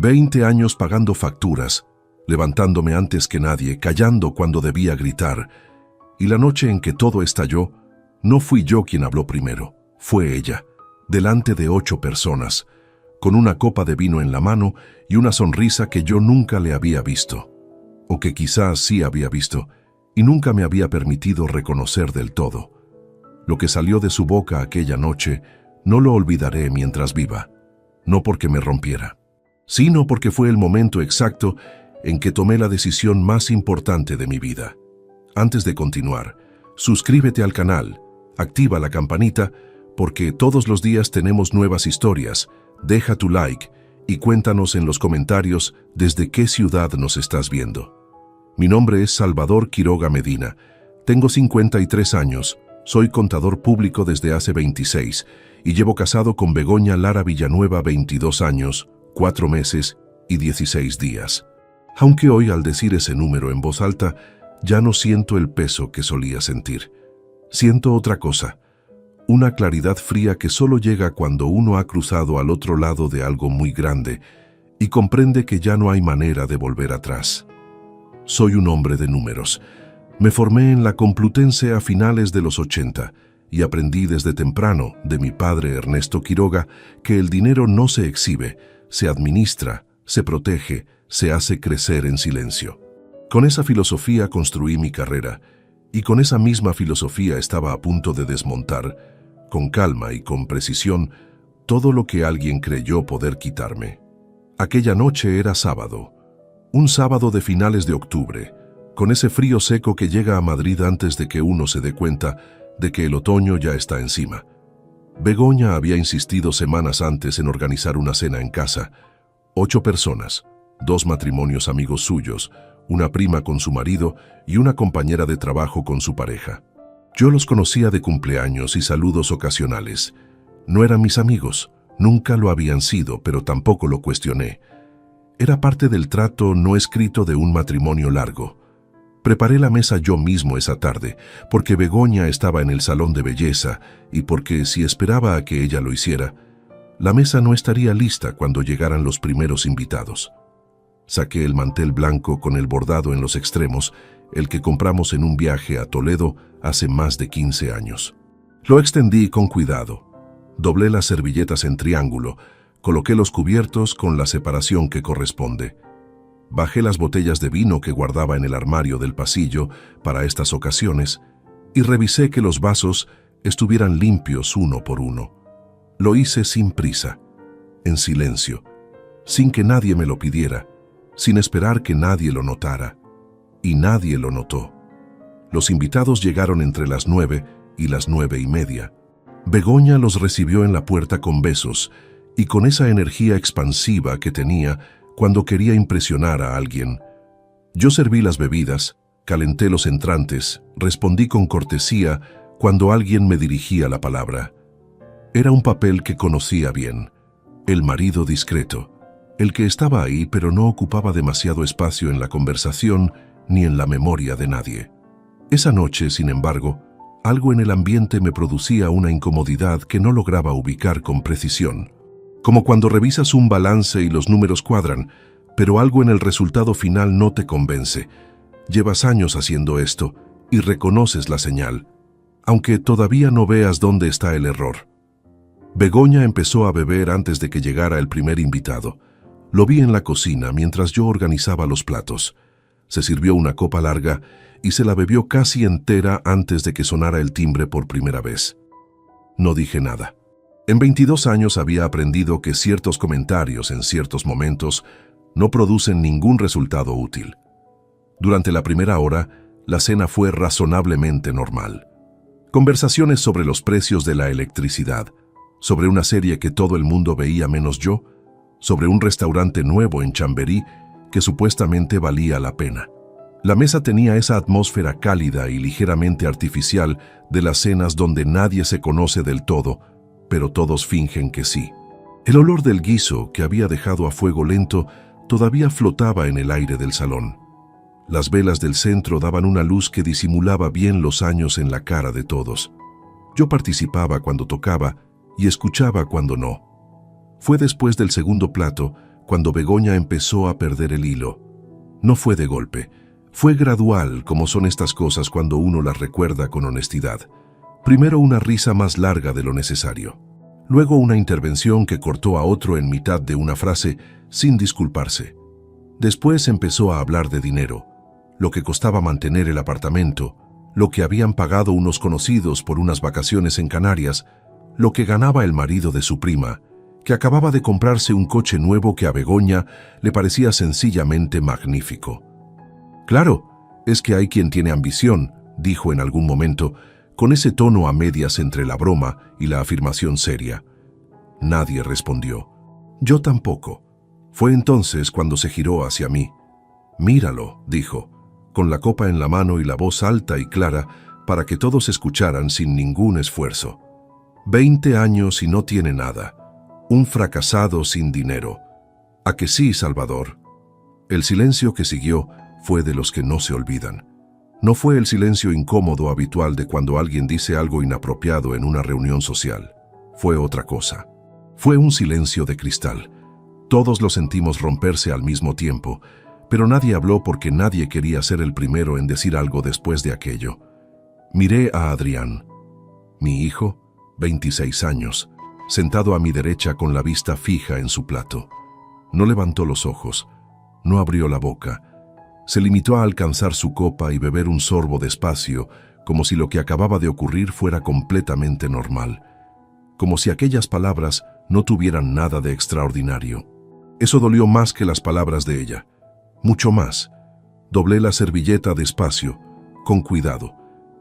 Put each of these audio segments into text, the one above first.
20 años pagando facturas, levantándome antes que nadie, callando cuando debía gritar. Y la noche en que todo estalló, no fui yo quien habló primero, fue ella, delante de 8 personas, con una copa de vino en la mano y una sonrisa que yo nunca le había visto, o que quizás sí había visto, y nunca me había permitido reconocer del todo. Lo que salió de su boca aquella noche no lo olvidaré mientras viva, no porque me rompiera, sino porque fue el momento exacto en que tomé la decisión más importante de mi vida. Antes de continuar, suscríbete al canal, activa la campanita, porque todos los días tenemos nuevas historias. Deja tu like y cuéntanos en los comentarios desde qué ciudad nos estás viendo. Mi nombre es Salvador Quiroga Medina, tengo 53 años, soy contador público desde hace 26 y llevo casado con Begoña Lara Villanueva 22 años, 4 meses y 16 días. Aunque hoy al decir ese número en voz alta, ya no siento el peso que solía sentir. Siento otra cosa, una claridad fría que solo llega cuando uno ha cruzado al otro lado de algo muy grande y comprende que ya no hay manera de volver atrás. Soy un hombre de números. Me formé en la Complutense a finales de los 80 y aprendí desde temprano de mi padre Ernesto Quiroga que el dinero no se exhibe, se administra, se protege, se hace crecer en silencio. Con esa filosofía construí mi carrera y con esa misma filosofía estaba a punto de desmontar, con calma y con precisión, todo lo que alguien creyó poder quitarme. Aquella noche era sábado, un sábado de finales de octubre, con ese frío seco que llega a Madrid antes de que uno se dé cuenta de que el otoño ya está encima. Begoña había insistido semanas antes en organizar una cena en casa. 8 personas, 2 matrimonios amigos suyos, una prima con su marido y una compañera de trabajo con su pareja. Yo los conocía de cumpleaños y saludos ocasionales. No eran mis amigos, nunca lo habían sido, pero tampoco lo cuestioné. Era parte del trato no escrito de un matrimonio largo. Preparé la mesa yo mismo esa tarde, porque Begoña estaba en el salón de belleza y porque si esperaba a que ella lo hiciera, la mesa no estaría lista cuando llegaran los primeros invitados. Saqué el mantel blanco con el bordado en los extremos, el que compramos en un viaje a Toledo hace más de 15 años. Lo extendí con cuidado. Doblé las servilletas en triángulo, coloqué los cubiertos con la separación que corresponde. Bajé las botellas de vino que guardaba en el armario del pasillo para estas ocasiones y revisé que los vasos estuvieran limpios uno por uno. Lo hice sin prisa, en silencio, sin que nadie me lo pidiera, sin esperar que nadie lo notara. Y nadie lo notó. Los invitados llegaron entre las 9 y las 9:30. Begoña los recibió en la puerta con besos y con esa energía expansiva que tenía cuando quería impresionar a alguien. Yo serví las bebidas, calenté los entrantes, respondí con cortesía cuando alguien me dirigía la palabra. Era un papel que conocía bien, el marido discreto, el que estaba ahí pero no ocupaba demasiado espacio en la conversación ni en la memoria de nadie. Esa noche, sin embargo, algo en el ambiente me producía una incomodidad que no lograba ubicar con precisión. Como cuando revisas un balance y los números cuadran, pero algo en el resultado final no te convence. Llevas años haciendo esto y reconoces la señal, aunque todavía no veas dónde está el error. Begoña empezó a beber antes de que llegara el primer invitado. Lo vi en la cocina mientras yo organizaba los platos. Se sirvió una copa larga y se la bebió casi entera antes de que sonara el timbre por primera vez. No dije nada. En 22 años había aprendido que ciertos comentarios en ciertos momentos no producen ningún resultado útil. Durante la primera hora, la cena fue razonablemente normal. Conversaciones sobre los precios de la electricidad, sobre una serie que todo el mundo veía menos yo, sobre un restaurante nuevo en Chamberí que supuestamente valía la pena. La mesa tenía esa atmósfera cálida y ligeramente artificial de las cenas donde nadie se conoce del todo, pero todos fingen que sí. El olor del guiso que había dejado a fuego lento todavía flotaba en el aire del salón. Las velas del centro daban una luz que disimulaba bien los años en la cara de todos. Yo participaba cuando tocaba y escuchaba cuando no. Fue después del segundo plato cuando Begoña empezó a perder el hilo. No fue de golpe, fue gradual, como son estas cosas cuando uno las recuerda con honestidad. Primero una risa más larga de lo necesario. Luego una intervención que cortó a otro en mitad de una frase sin disculparse. Después empezó a hablar de dinero, lo que costaba mantener el apartamento, lo que habían pagado unos conocidos por unas vacaciones en Canarias, lo que ganaba el marido de su prima, que acababa de comprarse un coche nuevo que a Begoña le parecía sencillamente magnífico. «Claro, es que hay quien tiene ambición», dijo en algún momento, con ese tono a medias entre la broma y la afirmación seria. Nadie respondió. Yo tampoco. Fue entonces cuando se giró hacia mí. «Míralo», dijo, con la copa en la mano y la voz alta y clara para que todos escucharan sin ningún esfuerzo. 20 años y no tiene nada. Un fracasado sin dinero. ¿A que sí, Salvador? El silencio que siguió fue de los que no se olvidan. No fue el silencio incómodo habitual de cuando alguien dice algo inapropiado en una reunión social. Fue otra cosa. Fue un silencio de cristal. Todos lo sentimos romperse al mismo tiempo, pero nadie habló porque nadie quería ser el primero en decir algo después de aquello. Miré a Adrián, mi hijo, 26 años, sentado a mi derecha con la vista fija en su plato. No levantó los ojos, no abrió la boca. Se limitó a alcanzar su copa y beber un sorbo despacio, como si lo que acababa de ocurrir fuera completamente normal. Como si aquellas palabras no tuvieran nada de extraordinario. Eso dolió más que las palabras de ella. Mucho más. Doblé la servilleta despacio, con cuidado.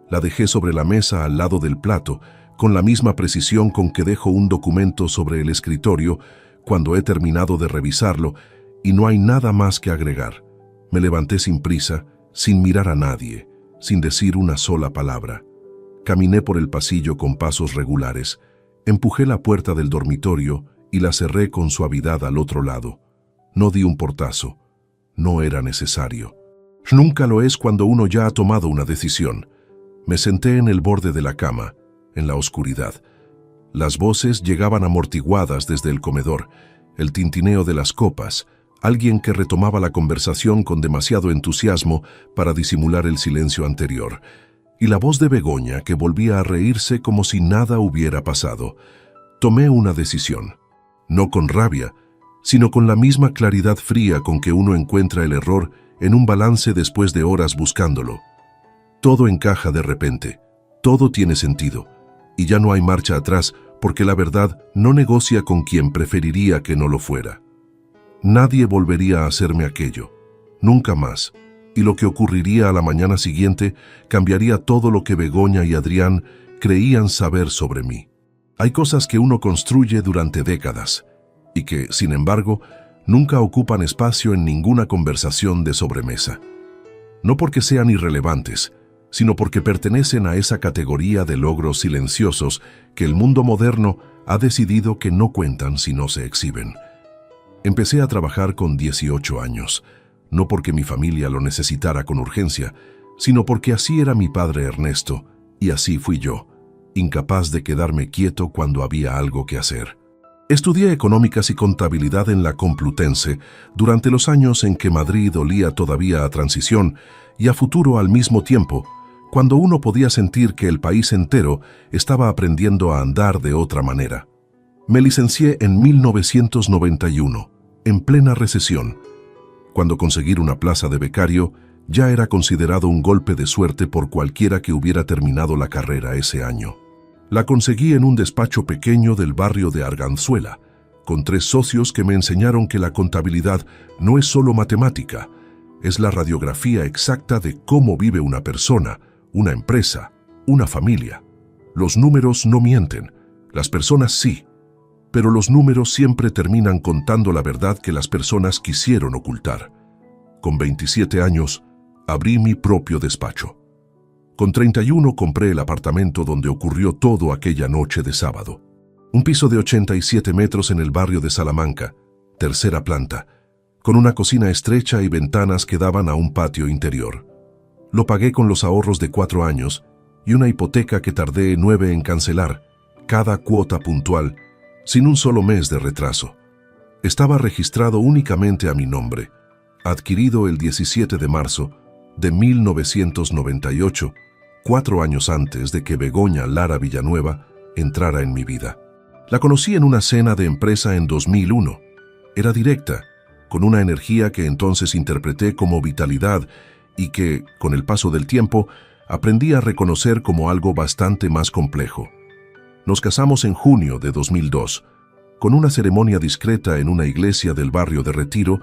La dejé sobre la mesa al lado del plato, con la misma precisión con que dejo un documento sobre el escritorio cuando he terminado de revisarlo, y no hay nada más que agregar. Me levanté sin prisa, sin mirar a nadie, sin decir una sola palabra. Caminé por el pasillo con pasos regulares, empujé la puerta del dormitorio y la cerré con suavidad al otro lado. No di un portazo. No era necesario. Nunca lo es cuando uno ya ha tomado una decisión. Me senté en el borde de la cama, en la oscuridad. Las voces llegaban amortiguadas desde el comedor, el tintineo de las copas, alguien que retomaba la conversación con demasiado entusiasmo para disimular el silencio anterior, y la voz de Begoña que volvía a reírse como si nada hubiera pasado. Tomé una decisión, no con rabia, sino con la misma claridad fría con que uno encuentra el error en un balance después de horas buscándolo. Todo encaja de repente, todo tiene sentido, y ya no hay marcha atrás porque la verdad no negocia con quien preferiría que no lo fuera. Nadie volvería a hacerme aquello, nunca más, y lo que ocurriría a la mañana siguiente cambiaría todo lo que Begoña y Adrián creían saber sobre mí. Hay cosas que uno construye durante décadas, y que, sin embargo, nunca ocupan espacio en ninguna conversación de sobremesa. No porque sean irrelevantes, sino porque pertenecen a esa categoría de logros silenciosos que el mundo moderno ha decidido que no cuentan si no se exhiben. Empecé a trabajar con 18 años, no porque mi familia lo necesitara con urgencia, sino porque así era mi padre Ernesto, y así fui yo, incapaz de quedarme quieto cuando había algo que hacer. Estudié económicas y contabilidad en la Complutense durante los años en que Madrid olía todavía a transición y a futuro al mismo tiempo, cuando uno podía sentir que el país entero estaba aprendiendo a andar de otra manera. Me licencié en 1991, en plena recesión. Cuando conseguir una plaza de becario ya era considerado un golpe de suerte por cualquiera que hubiera terminado la carrera ese año. La conseguí en un despacho pequeño del barrio de Arganzuela, con 3 socios que me enseñaron que la contabilidad no es solo matemática, es la radiografía exacta de cómo vive una persona, una empresa, una familia. Los números no mienten, las personas sí, pero los números siempre terminan contando la verdad que las personas quisieron ocultar. Con 27 años, abrí mi propio despacho. Con 31 compré el apartamento donde ocurrió todo aquella noche de sábado. Un piso de 87 metros en el barrio de Salamanca, tercera planta, con una cocina estrecha y ventanas que daban a un patio interior. Lo pagué con los ahorros de 4 años y una hipoteca que tardé 9 en cancelar, cada cuota puntual, sin un solo mes de retraso. Estaba registrado únicamente a mi nombre, adquirido el 17 de marzo de 1998, 4 años antes de que Begoña Lara Villanueva entrara en mi vida. La conocí en una cena de empresa en 2001. Era directa, con una energía que entonces interpreté como vitalidad y que, con el paso del tiempo, aprendí a reconocer como algo bastante más complejo. Nos casamos en junio de 2002, con una ceremonia discreta en una iglesia del barrio de Retiro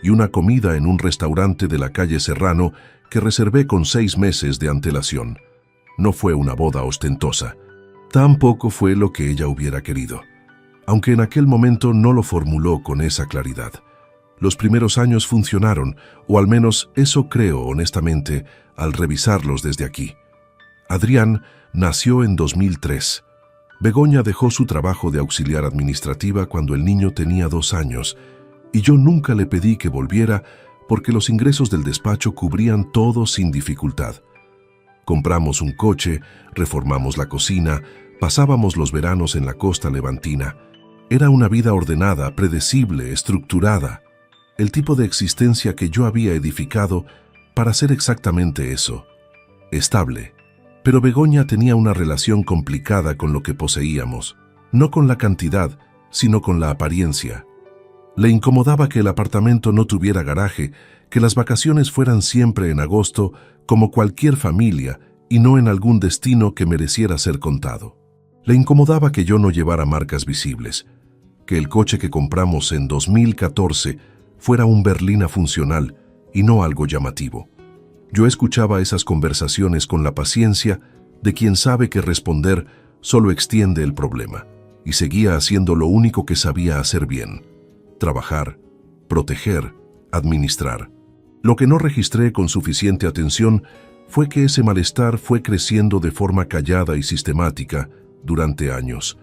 y una comida en un restaurante de la calle Serrano que reservé con 6 meses de antelación. No fue una boda ostentosa. Tampoco fue lo que ella hubiera querido, aunque en aquel momento no lo formuló con esa claridad. Los primeros años funcionaron, o al menos eso creo honestamente al revisarlos desde aquí. Adrián nació en 2003. Begoña dejó su trabajo de auxiliar administrativa cuando el niño tenía 2 años, y yo nunca le pedí que volviera porque los ingresos del despacho cubrían todo sin dificultad. Compramos un coche, reformamos la cocina, pasábamos los veranos en la costa levantina. Era una vida ordenada, predecible, estructurada. El tipo de existencia que yo había edificado para ser exactamente eso, estable. Pero Begoña tenía una relación complicada con lo que poseíamos, no con la cantidad, sino con la apariencia. Le incomodaba que el apartamento no tuviera garaje, que las vacaciones fueran siempre en agosto, como cualquier familia, y no en algún destino que mereciera ser contado. Le incomodaba que yo no llevara marcas visibles, que el coche que compramos en 2014 fuera un berlina funcional y no algo llamativo. Yo escuchaba esas conversaciones con la paciencia de quien sabe que responder solo extiende el problema, y seguía haciendo lo único que sabía hacer bien: trabajar, proteger, administrar. Lo que no registré con suficiente atención fue que ese malestar fue creciendo de forma callada y sistemática durante años,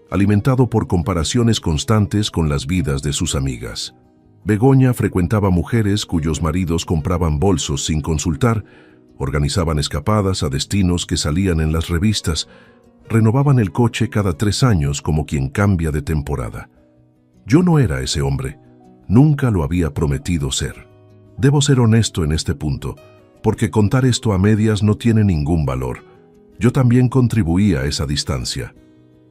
alimentado por comparaciones constantes con las vidas de sus amigas. Begoña frecuentaba mujeres cuyos maridos compraban bolsos sin consultar, organizaban escapadas a destinos que salían en las revistas, renovaban el coche cada 3 años como quien cambia de temporada. Yo no era ese hombre, nunca lo había prometido ser. Debo ser honesto en este punto, porque contar esto a medias no tiene ningún valor. Yo también contribuí a esa distancia.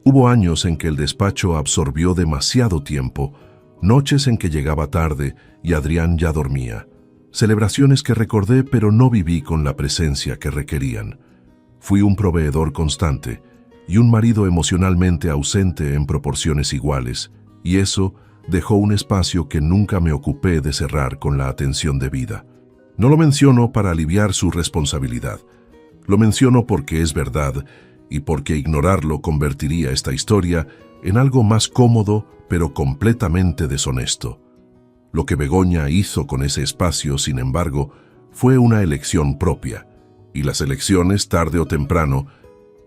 Hubo años en que el despacho absorbió demasiado tiempo, noches en que llegaba tarde y Adrián ya dormía, celebraciones que recordé pero no viví con la presencia que requerían. Fui un proveedor constante y un marido emocionalmente ausente en proporciones iguales, y eso dejó un espacio que nunca me ocupé de cerrar con la atención debida. No lo menciono para aliviar su responsabilidad. Lo menciono porque es verdad y porque ignorarlo convertiría esta historia en algo más cómodo pero completamente deshonesto. Lo que Begoña hizo con ese espacio, sin embargo, fue una elección propia, y las elecciones, tarde o temprano,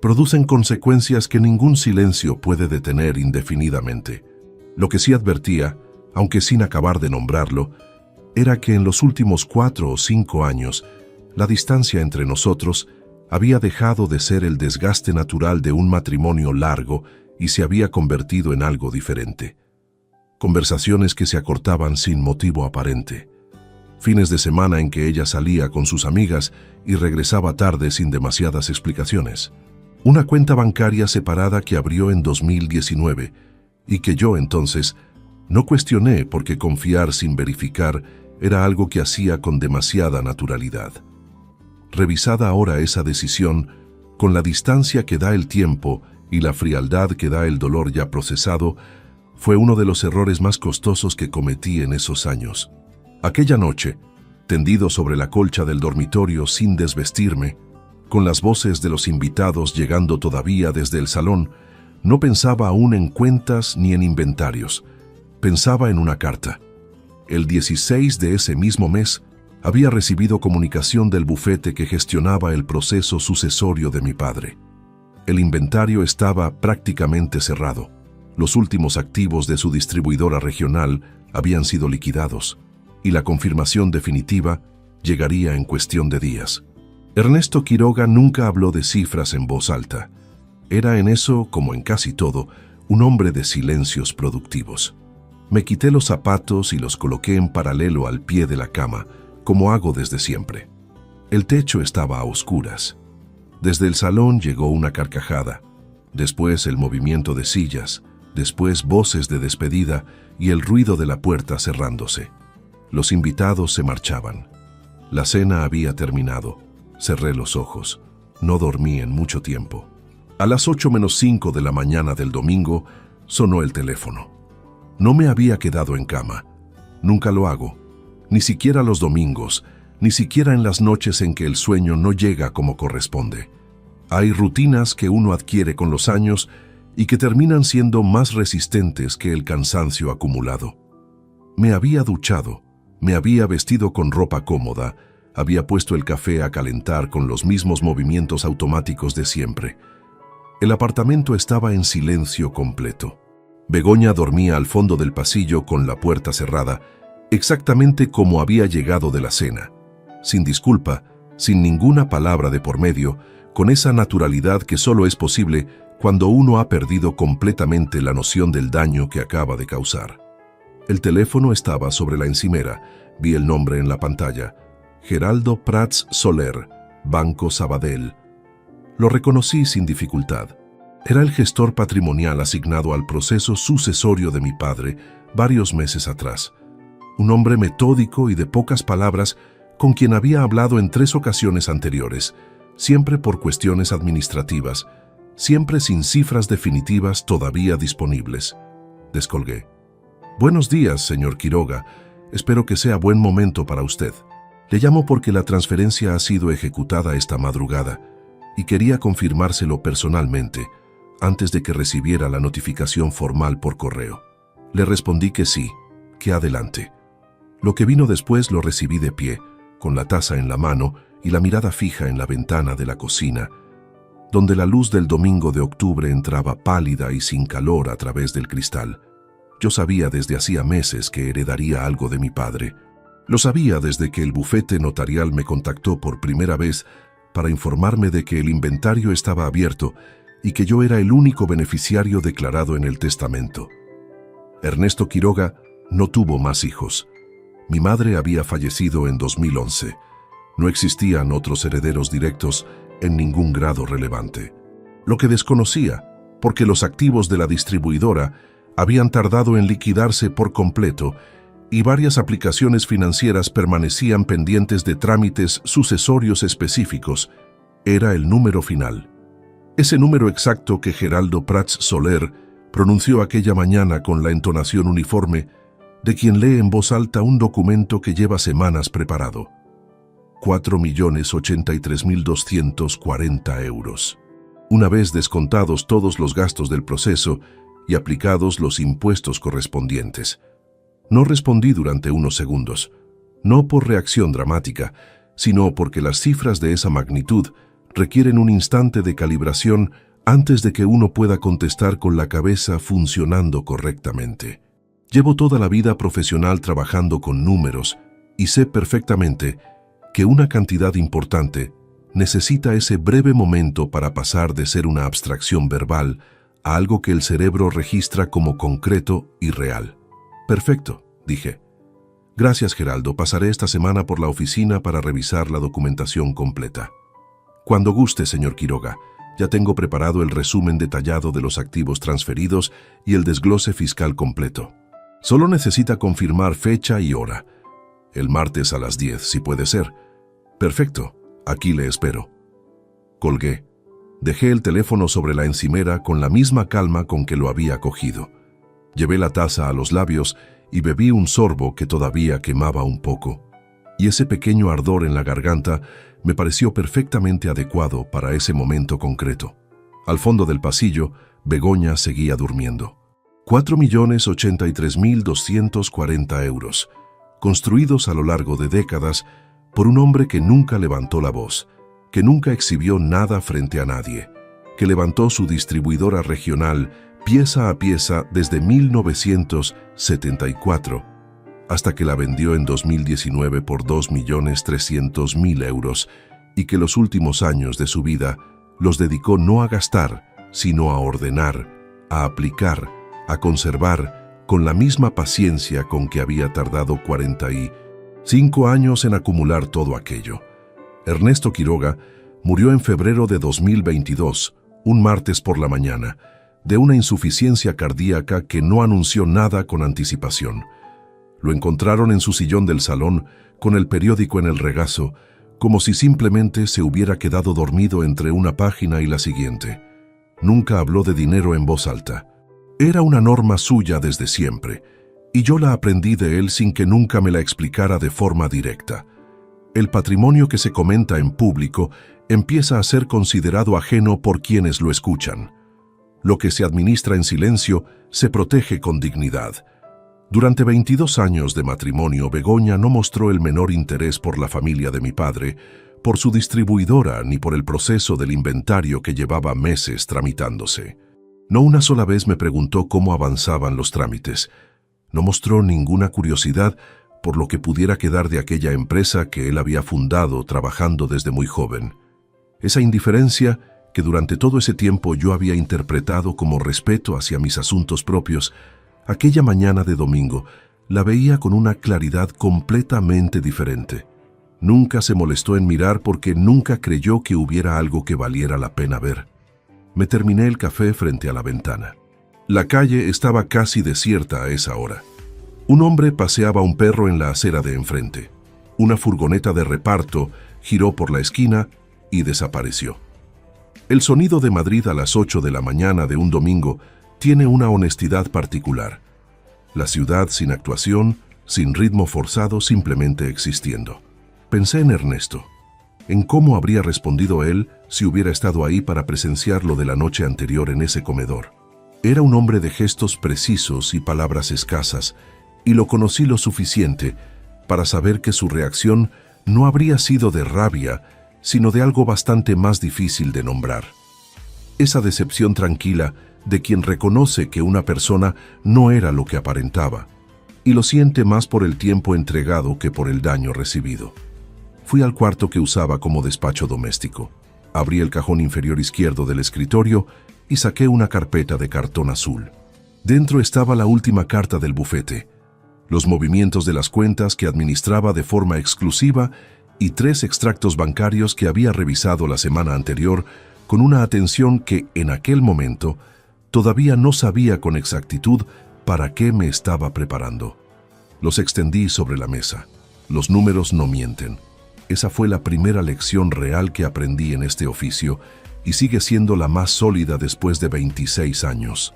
producen consecuencias que ningún silencio puede detener indefinidamente. Lo que sí advertía, aunque sin acabar de nombrarlo, era que en los últimos 4 o 5 años, la distancia entre nosotros había dejado de ser el desgaste natural de un matrimonio largo y se había convertido en algo diferente. Conversaciones que se acortaban sin motivo aparente. Fines de semana en que ella salía con sus amigas y regresaba tarde sin demasiadas explicaciones. Una cuenta bancaria separada que abrió en 2019 y que yo entonces no cuestioné porque confiar sin verificar era algo que hacía con demasiada naturalidad. Revisada ahora esa decisión, con la distancia que da el tiempo y la frialdad que da el dolor ya procesado, fue uno de los errores más costosos que cometí en esos años. Aquella noche, tendido sobre la colcha del dormitorio sin desvestirme, con las voces de los invitados llegando todavía desde el salón, no pensaba aún en cuentas ni en inventarios. Pensaba en una carta. El 16 de ese mismo mes, había recibido comunicación del bufete que gestionaba el proceso sucesorio de mi padre. El inventario estaba prácticamente cerrado. Los últimos activos de su distribuidora regional habían sido liquidados, y la confirmación definitiva llegaría en cuestión de días. Ernesto Quiroga nunca habló de cifras en voz alta. Era en eso, como en casi todo, un hombre de silencios productivos. Me quité los zapatos y los coloqué en paralelo al pie de la cama, como hago desde siempre. El techo estaba a oscuras. Desde el salón llegó una carcajada, después el movimiento de sillas, después voces de despedida y el ruido de la puerta cerrándose. Los invitados se marchaban. La cena había terminado. Cerré los ojos. No dormí en mucho tiempo. A las 8:05 de la mañana del domingo sonó el teléfono. No me había quedado en cama. Nunca lo hago. Ni siquiera los domingos, ni siquiera en las noches en que el sueño no llega como corresponde. Hay rutinas que uno adquiere con los años y que terminan siendo más resistentes que el cansancio acumulado. Me había duchado, me había vestido con ropa cómoda, había puesto el café a calentar con los mismos movimientos automáticos de siempre. El apartamento estaba en silencio completo. Begoña dormía al fondo del pasillo con la puerta cerrada, exactamente como había llegado de la cena, sin disculpa, sin ninguna palabra de por medio, con esa naturalidad que solo es posible cuando uno ha perdido completamente la noción del daño que acaba de causar. El teléfono estaba sobre la encimera, vi el nombre en la pantalla, Geraldo Prats Soler, Banco Sabadell. Lo reconocí sin dificultad. Era el gestor patrimonial asignado al proceso sucesorio de mi padre varios meses atrás. Un hombre metódico y de pocas palabras con quien había hablado en 3 ocasiones anteriores, siempre por cuestiones administrativas, siempre sin cifras definitivas todavía disponibles. Descolgué. Buenos días, señor Quiroga. Espero que sea buen momento para usted. Le llamo porque la transferencia ha sido ejecutada esta madrugada y quería confirmárselo personalmente antes de que recibiera la notificación formal por correo. Le respondí que sí, que adelante. Lo que vino después lo recibí de pie, con la taza en la mano y la mirada fija en la ventana de la cocina, donde la luz del domingo de octubre entraba pálida y sin calor a través del cristal. Yo sabía desde hacía meses que heredaría algo de mi padre. Lo sabía desde que el bufete notarial me contactó por primera vez para informarme de que el inventario estaba abierto y que yo era el único beneficiario declarado en el testamento. Ernesto Quiroga no tuvo más hijos. Mi madre había fallecido en 2011. No existían otros herederos directos en ningún grado relevante. Lo que desconocía, porque los activos de la distribuidora habían tardado en liquidarse por completo y varias aplicaciones financieras permanecían pendientes de trámites sucesorios específicos, era el número final. Ese número exacto que Geraldo Prats Soler pronunció aquella mañana con la entonación uniforme de quien lee en voz alta un documento que lleva semanas preparado. 4.083.240 euros. Una vez descontados todos los gastos del proceso y aplicados los impuestos correspondientes. No respondí durante unos segundos, no por reacción dramática, sino porque las cifras de esa magnitud requieren un instante de calibración antes de que uno pueda contestar con la cabeza funcionando correctamente. Llevo toda la vida profesional trabajando con números y sé perfectamente que una cantidad importante necesita ese breve momento para pasar de ser una abstracción verbal a algo que el cerebro registra como concreto y real. Perfecto, dije. Gracias, Geraldo. Pasaré esta semana por la oficina para revisar la documentación completa. Cuando guste, señor Quiroga. Ya tengo preparado el resumen detallado de los activos transferidos y el desglose fiscal completo. Solo necesita confirmar fecha y hora. El martes a las 10, si puede ser. Perfecto, aquí le espero. Colgué. Dejé el teléfono sobre la encimera con la misma calma con que lo había cogido. Llevé la taza a los labios y bebí un sorbo que todavía quemaba un poco. Y ese pequeño ardor en la garganta me pareció perfectamente adecuado para ese momento concreto. Al fondo del pasillo, Begoña seguía durmiendo. 4.083.240 euros, construidos a lo largo de décadas por un hombre que nunca levantó la voz, que nunca exhibió nada frente a nadie, que levantó su distribuidora regional pieza a pieza desde 1974, hasta que la vendió en 2019 por 2.300.000 euros y que los últimos años de su vida los dedicó no a gastar, sino a ordenar, a aplicar, a conservar, con la misma paciencia con que había tardado 45 años en acumular todo aquello. Ernesto Quiroga murió en febrero de 2022, un martes por la mañana, de una insuficiencia cardíaca que no anunció nada con anticipación. Lo encontraron en su sillón del salón, con el periódico en el regazo, como si simplemente se hubiera quedado dormido entre una página y la siguiente. Nunca habló de dinero en voz alta. Era una norma suya desde siempre, y yo la aprendí de él sin que nunca me la explicara de forma directa. El patrimonio que se comenta en público empieza a ser considerado ajeno por quienes lo escuchan. Lo que se administra en silencio se protege con dignidad. Durante 22 años de matrimonio, Begoña no mostró el menor interés por la familia de mi padre, por su distribuidora ni por el proceso del inventario que llevaba meses tramitándose. No una sola vez me preguntó cómo avanzaban los trámites. No mostró ninguna curiosidad por lo que pudiera quedar de aquella empresa que él había fundado trabajando desde muy joven. Esa indiferencia que durante todo ese tiempo yo había interpretado como respeto hacia mis asuntos propios, aquella mañana de domingo la veía con una claridad completamente diferente. Nunca se molestó en mirar porque nunca creyó que hubiera algo que valiera la pena ver. Me terminé el café frente a la ventana. La calle estaba casi desierta a esa hora. Un hombre paseaba un perro en la acera de enfrente. Una furgoneta de reparto giró por la esquina y desapareció. El sonido de Madrid a las 8 de la mañana de un domingo tiene una honestidad particular. La ciudad sin actuación, sin ritmo forzado, simplemente existiendo. Pensé en Ernesto, en cómo habría respondido él si hubiera estado ahí para presenciar lo de la noche anterior en ese comedor. Era un hombre de gestos precisos y palabras escasas, y lo conocí lo suficiente para saber que su reacción no habría sido de rabia, sino de algo bastante más difícil de nombrar. Esa decepción tranquila de quien reconoce que una persona no era lo que aparentaba, y lo siente más por el tiempo entregado que por el daño recibido. Fui al cuarto que usaba como despacho doméstico. Abrí el cajón inferior izquierdo del escritorio y saqué una carpeta de cartón azul. Dentro estaba la última carta del bufete, los movimientos de las cuentas que administraba de forma exclusiva y 3 extractos bancarios que había revisado la semana anterior con una atención que, en aquel momento, todavía no sabía con exactitud para qué me estaba preparando. Los extendí sobre la mesa. Los números no mienten. Esa fue la primera lección real que aprendí en este oficio y sigue siendo la más sólida después de 26 años.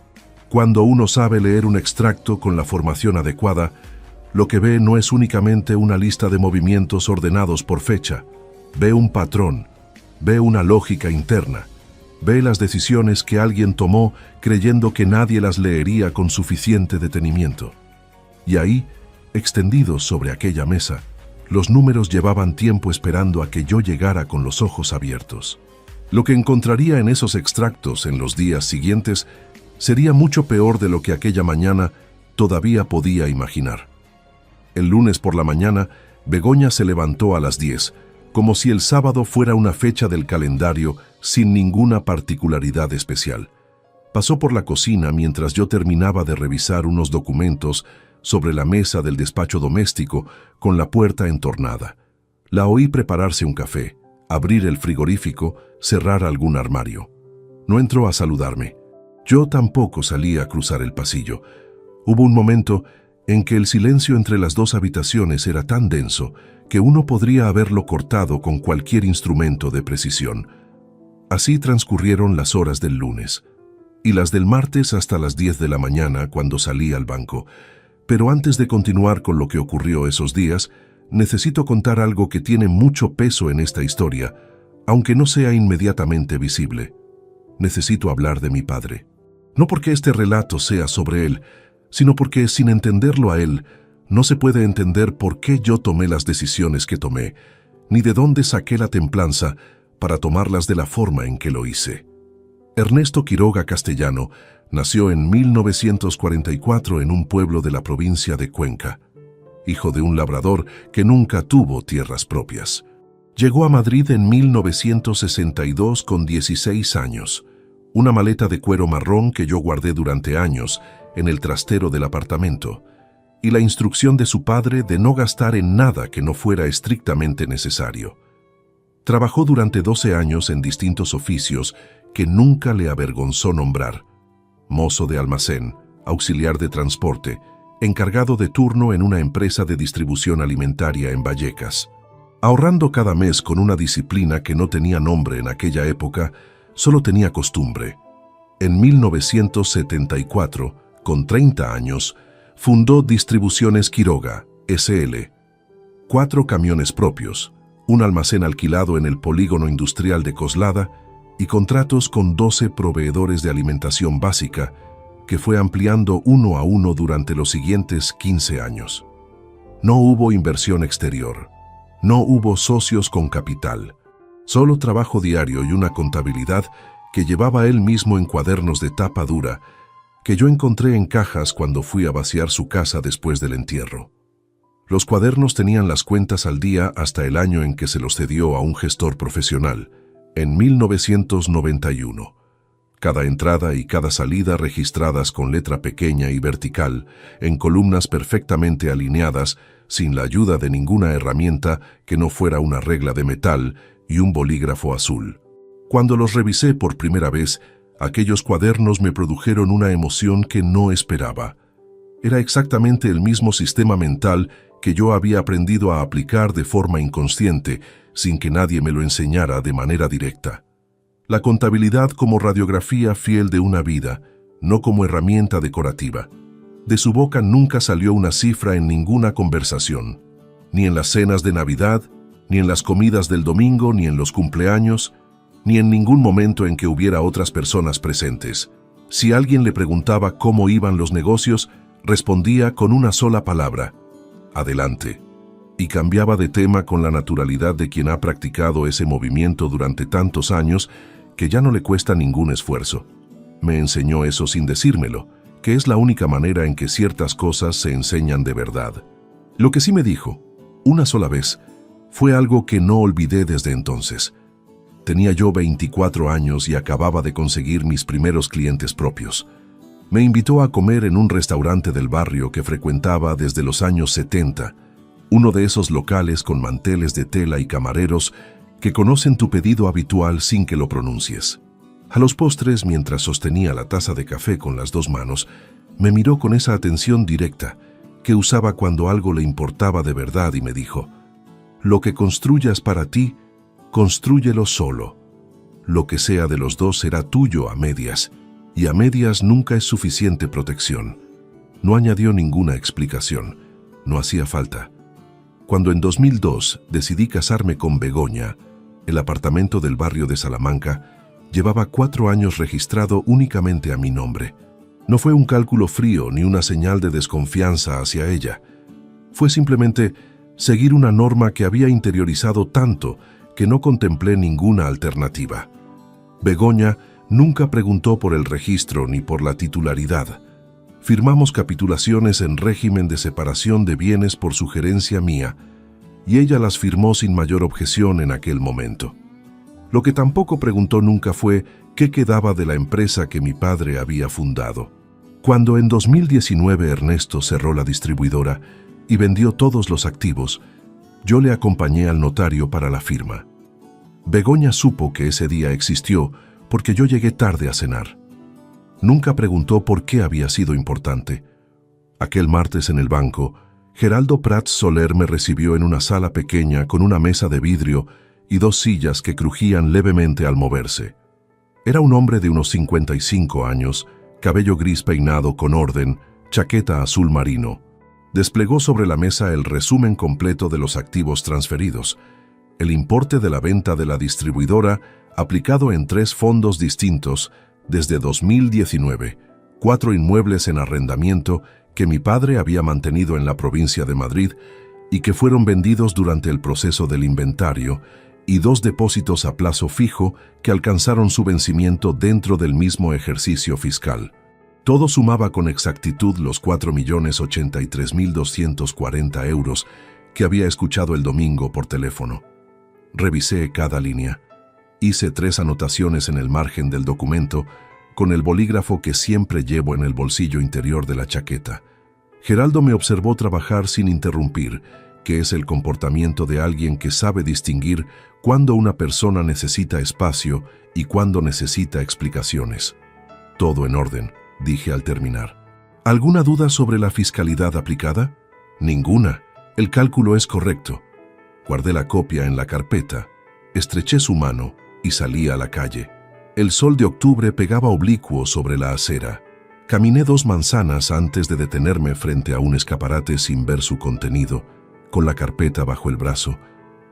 Cuando uno sabe leer un extracto con la formación adecuada, lo que ve no es únicamente una lista de movimientos ordenados por fecha. Ve un patrón, ve una lógica interna, ve las decisiones que alguien tomó creyendo que nadie las leería con suficiente detenimiento. Y ahí, extendidos sobre aquella mesa, los números llevaban tiempo esperando a que yo llegara con los ojos abiertos. Lo que encontraría en esos extractos en los días siguientes sería mucho peor de lo que aquella mañana todavía podía imaginar. El lunes por la mañana, Begoña se levantó a las 10, como si el sábado fuera una fecha del calendario sin ninguna particularidad especial. Pasó por la cocina mientras yo terminaba de revisar unos documentos sobre la mesa del despacho doméstico con la puerta entornada. La oí prepararse un café, abrir el frigorífico, cerrar algún armario. No entró a saludarme. Yo tampoco salí a cruzar el pasillo. Hubo un momento en que el silencio entre las 2 habitaciones era tan denso que uno podría haberlo cortado con cualquier instrumento de precisión. Así transcurrieron las horas del lunes, y las del martes hasta las 10 de la mañana cuando salí al banco. Pero antes de continuar con lo que ocurrió esos días, necesito contar algo que tiene mucho peso en esta historia, aunque no sea inmediatamente visible. Necesito hablar de mi padre. No porque este relato sea sobre él, sino porque, sin entenderlo a él, no se puede entender por qué yo tomé las decisiones que tomé, ni de dónde saqué la templanza para tomarlas de la forma en que lo hice. Ernesto Quiroga Castellano nació en 1944 en un pueblo de la provincia de Cuenca, hijo de un labrador que nunca tuvo tierras propias. Llegó a Madrid en 1962 con 16 años. Una maleta de cuero marrón que yo guardé durante años en el trastero del apartamento, y la instrucción de su padre de no gastar en nada que no fuera estrictamente necesario. Trabajó durante 12 años en distintos oficios que nunca le avergonzó nombrar: mozo de almacén, auxiliar de transporte, encargado de turno en una empresa de distribución alimentaria en Vallecas. Ahorrando cada mes con una disciplina que no tenía nombre en aquella época, solo tenía costumbre. En 1974, con 30 años, fundó Distribuciones Quiroga, S.L. 4 camiones propios, un almacén alquilado en el polígono industrial de Coslada y contratos con 12 proveedores de alimentación básica, que fue ampliando uno a uno durante los siguientes 15 años. No hubo inversión exterior, no hubo socios con capital, solo trabajo diario y una contabilidad que llevaba él mismo en cuadernos de tapa dura, que yo encontré en cajas cuando fui a vaciar su casa después del entierro. Los cuadernos tenían las cuentas al día hasta el año en que se los cedió a un gestor profesional, en 1991. Cada entrada y cada salida registradas con letra pequeña y vertical, en columnas perfectamente alineadas, sin la ayuda de ninguna herramienta que no fuera una regla de metal y un bolígrafo azul. Cuando los revisé por primera vez, aquellos cuadernos me produjeron una emoción que no esperaba. Era exactamente el mismo sistema mental que yo había aprendido a aplicar de forma inconsciente, sin que nadie me lo enseñara de manera directa. La contabilidad como radiografía fiel de una vida, no como herramienta decorativa. De su boca nunca salió una cifra en ninguna conversación, ni en las cenas de Navidad, ni en las comidas del domingo, ni en los cumpleaños, ni en ningún momento en que hubiera otras personas presentes. Si alguien le preguntaba cómo iban los negocios, respondía con una sola palabra: adelante, y cambiaba de tema con la naturalidad de quien ha practicado ese movimiento durante tantos años que ya no le cuesta ningún esfuerzo. Me enseñó eso sin decírmelo, que es la única manera en que ciertas cosas se enseñan de verdad. Lo que sí me dijo, una sola vez, fue algo que no olvidé desde entonces. Tenía yo 24 años y acababa de conseguir mis primeros clientes propios. Me invitó a comer en un restaurante del barrio que frecuentaba desde los años 70, uno de esos locales con manteles de tela y camareros que conocen tu pedido habitual sin que lo pronuncies. A los postres, mientras sostenía la taza de café con las 2 manos, me miró con esa atención directa que usaba cuando algo le importaba de verdad y me dijo: lo que construyas para ti, constrúyelo solo. Lo que sea de los dos será tuyo a medias, y a medias nunca es suficiente protección. No añadió ninguna explicación, no hacía falta. Cuando en 2002 decidí casarme con Begoña, el apartamento del barrio de Salamanca llevaba 4 años registrado únicamente a mi nombre. No fue un cálculo frío ni una señal de desconfianza hacia ella. Fue simplemente seguir una norma que había interiorizado tanto que no contemplé ninguna alternativa. Begoña nunca preguntó por el registro ni por la titularidad. Firmamos capitulaciones en régimen de separación de bienes por sugerencia mía, y ella las firmó sin mayor objeción en aquel momento. Lo que tampoco preguntó nunca fue qué quedaba de la empresa que mi padre había fundado. Cuando en 2019 Ernesto cerró la distribuidora y vendió todos los activos, yo le acompañé al notario para la firma. Begoña supo que ese día existió porque yo llegué tarde a cenar. Nunca preguntó por qué había sido importante. Aquel martes en el banco, Geraldo Prats Soler me recibió en una sala pequeña con una mesa de vidrio y 2 sillas que crujían levemente al moverse. Era un hombre de unos 55 años, cabello gris peinado con orden, chaqueta azul marino. Desplegó sobre la mesa el resumen completo de los activos transferidos, el importe de la venta de la distribuidora aplicado en 3 fondos distintos desde 2019, 4 inmuebles en arrendamiento que mi padre había mantenido en la provincia de Madrid y que fueron vendidos durante el proceso del inventario, y 2 depósitos a plazo fijo que alcanzaron su vencimiento dentro del mismo ejercicio fiscal. Todo sumaba con exactitud los 4.083.240 euros que había escuchado el domingo por teléfono. Revisé cada línea. Hice 3 anotaciones en el margen del documento, con el bolígrafo que siempre llevo en el bolsillo interior de la chaqueta. Geraldo me observó trabajar sin interrumpir, que es el comportamiento de alguien que sabe distinguir cuándo una persona necesita espacio y cuándo necesita explicaciones. Todo en orden, dije al terminar. ¿Alguna duda sobre la fiscalidad aplicada? Ninguna. El cálculo es correcto. Guardé la copia en la carpeta, estreché su mano y salí a la calle. El sol de octubre pegaba oblicuo sobre la acera. Caminé 2 manzanas antes de detenerme frente a un escaparate sin ver su contenido, con la carpeta bajo el brazo,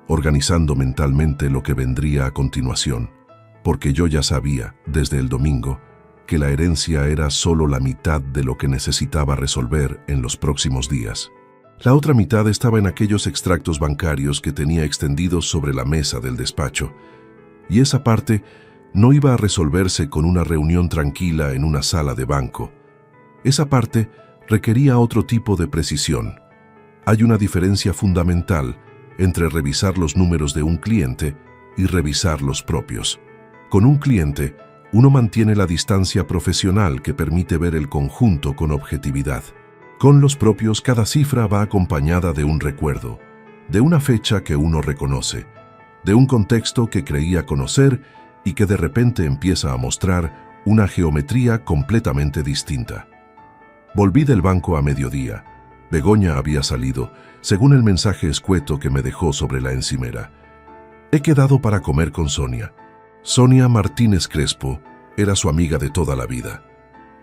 organizando mentalmente lo que vendría a continuación, porque yo ya sabía, desde el domingo, que la herencia era solo la mitad de lo que necesitaba resolver en los próximos días. La otra mitad estaba en aquellos extractos bancarios que tenía extendidos sobre la mesa del despacho, y esa parte no iba a resolverse con una reunión tranquila en una sala de banco. Esa parte requería otro tipo de precisión. Hay una diferencia fundamental entre revisar los números de un cliente y revisar los propios. Con un cliente, uno mantiene la distancia profesional que permite ver el conjunto con objetividad. Con los propios, cada cifra va acompañada de un recuerdo, de una fecha que uno reconoce, de un contexto que creía conocer y que de repente empieza a mostrar una geometría completamente distinta. Volví del banco a mediodía. Begoña había salido, según el mensaje escueto que me dejó sobre la encimera. He quedado para comer con Sonia. Sonia Martínez Crespo era su amiga de toda la vida.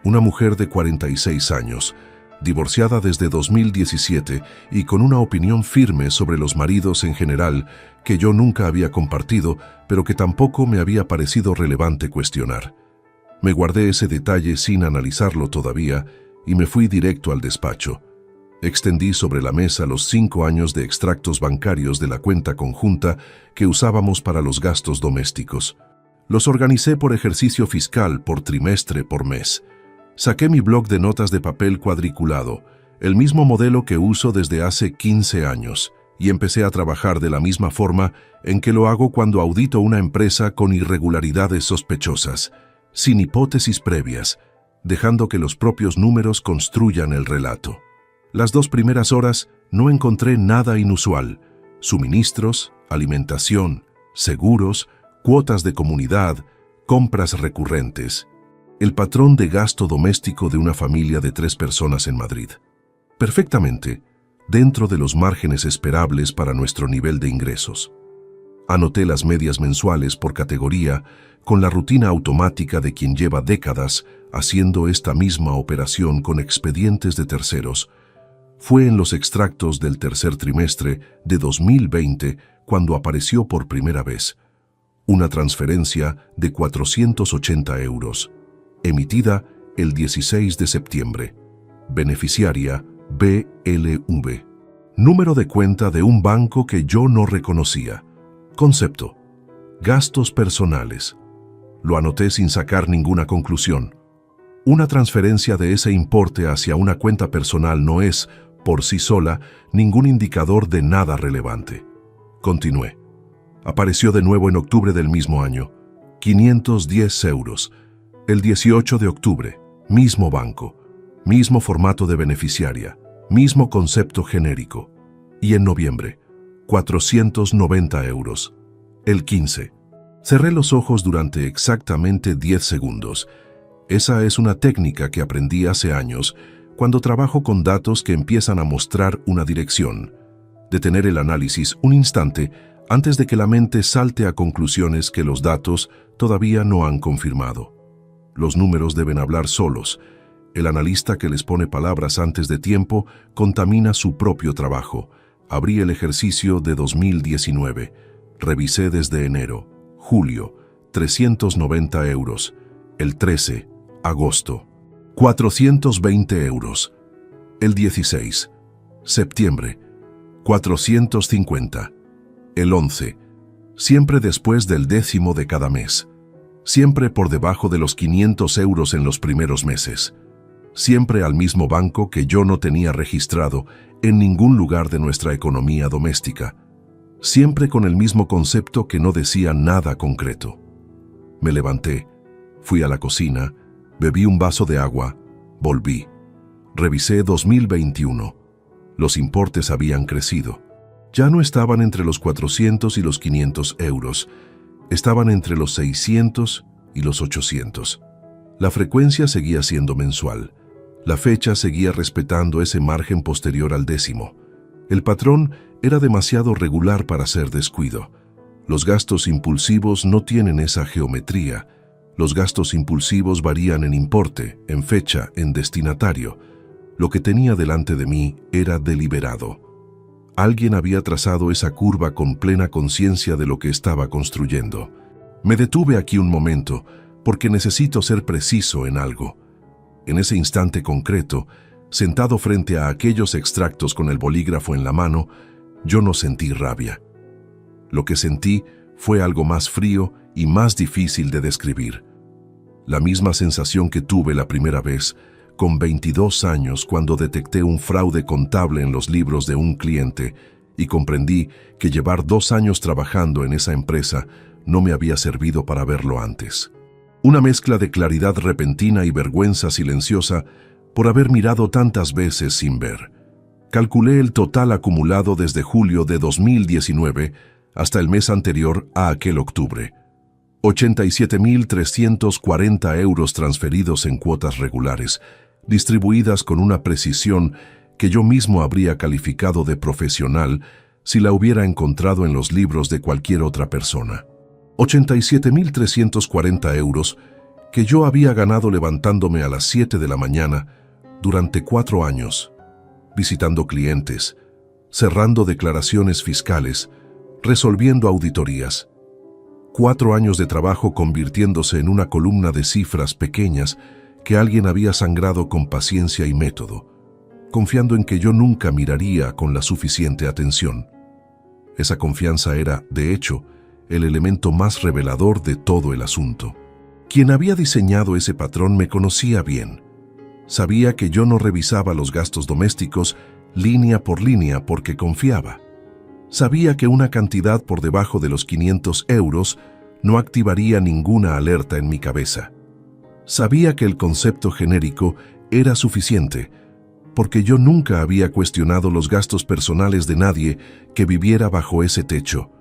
Una mujer de 46 años, divorciada desde 2017 y con una opinión firme sobre los maridos en general que yo nunca había compartido, pero que tampoco me había parecido relevante cuestionar. Me guardé ese detalle sin analizarlo todavía y me fui directo al despacho. Extendí sobre la mesa los 5 años de extractos bancarios de la cuenta conjunta que usábamos para los gastos domésticos. Los organicé por ejercicio fiscal, por trimestre, por mes. Saqué mi bloc de notas de papel cuadriculado, el mismo modelo que uso desde hace 15 años, y empecé a trabajar de la misma forma en que lo hago cuando audito una empresa con irregularidades sospechosas, sin hipótesis previas, dejando que los propios números construyan el relato. Las 2 primeras horas no encontré nada inusual: suministros, alimentación, seguros, cuotas de comunidad, compras recurrentes. El patrón de gasto doméstico de una familia de 3 personas en Madrid. Perfectamente, dentro de los márgenes esperables para nuestro nivel de ingresos. Anoté las medias mensuales por categoría, con la rutina automática de quien lleva décadas haciendo esta misma operación con expedientes de terceros. Fue en los extractos del tercer trimestre de 2020 cuando apareció por primera vez una transferencia de 480 euros, emitida el 16 de septiembre. Beneficiaria BLV. Número de cuenta de un banco que yo no reconocía. Concepto: gastos personales. Lo anoté sin sacar ninguna conclusión. Una transferencia de ese importe hacia una cuenta personal no es, por sí sola, ningún indicador de nada relevante. Continué. Apareció de nuevo en octubre del mismo año. 510 euros. El 18 de octubre, mismo banco, mismo formato de beneficiaria, mismo concepto genérico. Y en noviembre, 490 euros. El 15. Cerré los ojos durante exactamente 10 segundos. Esa es una técnica que aprendí hace años cuando trabajo con datos que empiezan a mostrar una dirección. Detener el análisis un instante antes de que la mente salte a conclusiones que los datos todavía no han confirmado. Los números deben hablar solos. El analista que les pone palabras antes de tiempo contamina su propio trabajo. Abrí el ejercicio de 2019. Revisé desde enero, julio, 390 euros. El 13, agosto, 420 euros. El 16, septiembre, 450. El 11, siempre después del 10º de cada mes. Siempre por debajo de los 500 euros en los primeros meses. Siempre al mismo banco que yo no tenía registrado en ningún lugar de nuestra economía doméstica. Siempre con el mismo concepto que no decía nada concreto. Me levanté, fui a la cocina, Bebí un vaso de agua, volví. Revisé 2021. Los importes habían crecido. Ya no estaban entre los 400 y los 500 euros. Estaban entre los 600 y los 800. La frecuencia seguía siendo mensual. La fecha seguía respetando ese margen posterior al décimo. El patrón era demasiado regular para ser descuido. Los gastos impulsivos no tienen esa geometría. Los gastos impulsivos varían en importe, en fecha, en destinatario. Lo que tenía delante de mí era deliberado. Alguien había trazado esa curva con plena conciencia de lo que estaba construyendo. Me detuve aquí un momento, porque necesito ser preciso en algo. En ese instante concreto, sentado frente a aquellos extractos con el bolígrafo en la mano, yo no sentí rabia. Lo que sentí fue algo más frío y más difícil de describir. La misma sensación que tuve la primera vez, con 22 años, cuando detecté un fraude contable en los libros de un cliente y comprendí que llevar 2 años trabajando en esa empresa no me había servido para verlo antes. Una mezcla de claridad repentina y vergüenza silenciosa por haber mirado tantas veces sin ver. Calculé el total acumulado desde julio de 2019 hasta el mes anterior a aquel octubre. 87.340 euros transferidos en cuotas regulares, distribuidas con una precisión que yo mismo habría calificado de profesional si la hubiera encontrado en los libros de cualquier otra persona. 87.340 euros que yo había ganado levantándome a las 7 de la mañana durante 4 años, visitando clientes, cerrando declaraciones fiscales, resolviendo auditorías. 4 años de trabajo convirtiéndose en una columna de cifras pequeñas que alguien había sangrado con paciencia y método, confiando en que yo nunca miraría con la suficiente atención. Esa confianza era, de hecho, el elemento más revelador de todo el asunto. Quien había diseñado ese patrón me conocía bien. Sabía que yo no revisaba los gastos domésticos línea por línea porque confiaba. Sabía que una cantidad por debajo de los 500 euros no activaría ninguna alerta en mi cabeza. Sabía que el concepto genérico era suficiente, porque yo nunca había cuestionado los gastos personales de nadie que viviera bajo ese techo.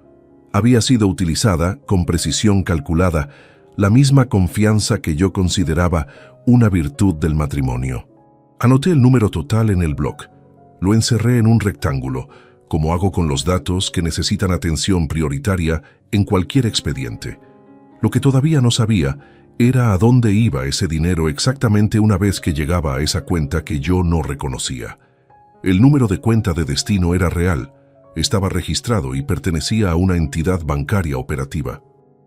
Había sido utilizada, con precisión calculada, la misma confianza que yo consideraba una virtud del matrimonio. Anoté el número total en el blog. Lo encerré en un rectángulo, como hago con los datos que necesitan atención prioritaria en cualquier expediente. Lo que todavía no sabía era a dónde iba ese dinero exactamente una vez que llegaba a esa cuenta que yo no reconocía. El número de cuenta de destino era real, estaba registrado y pertenecía a una entidad bancaria operativa.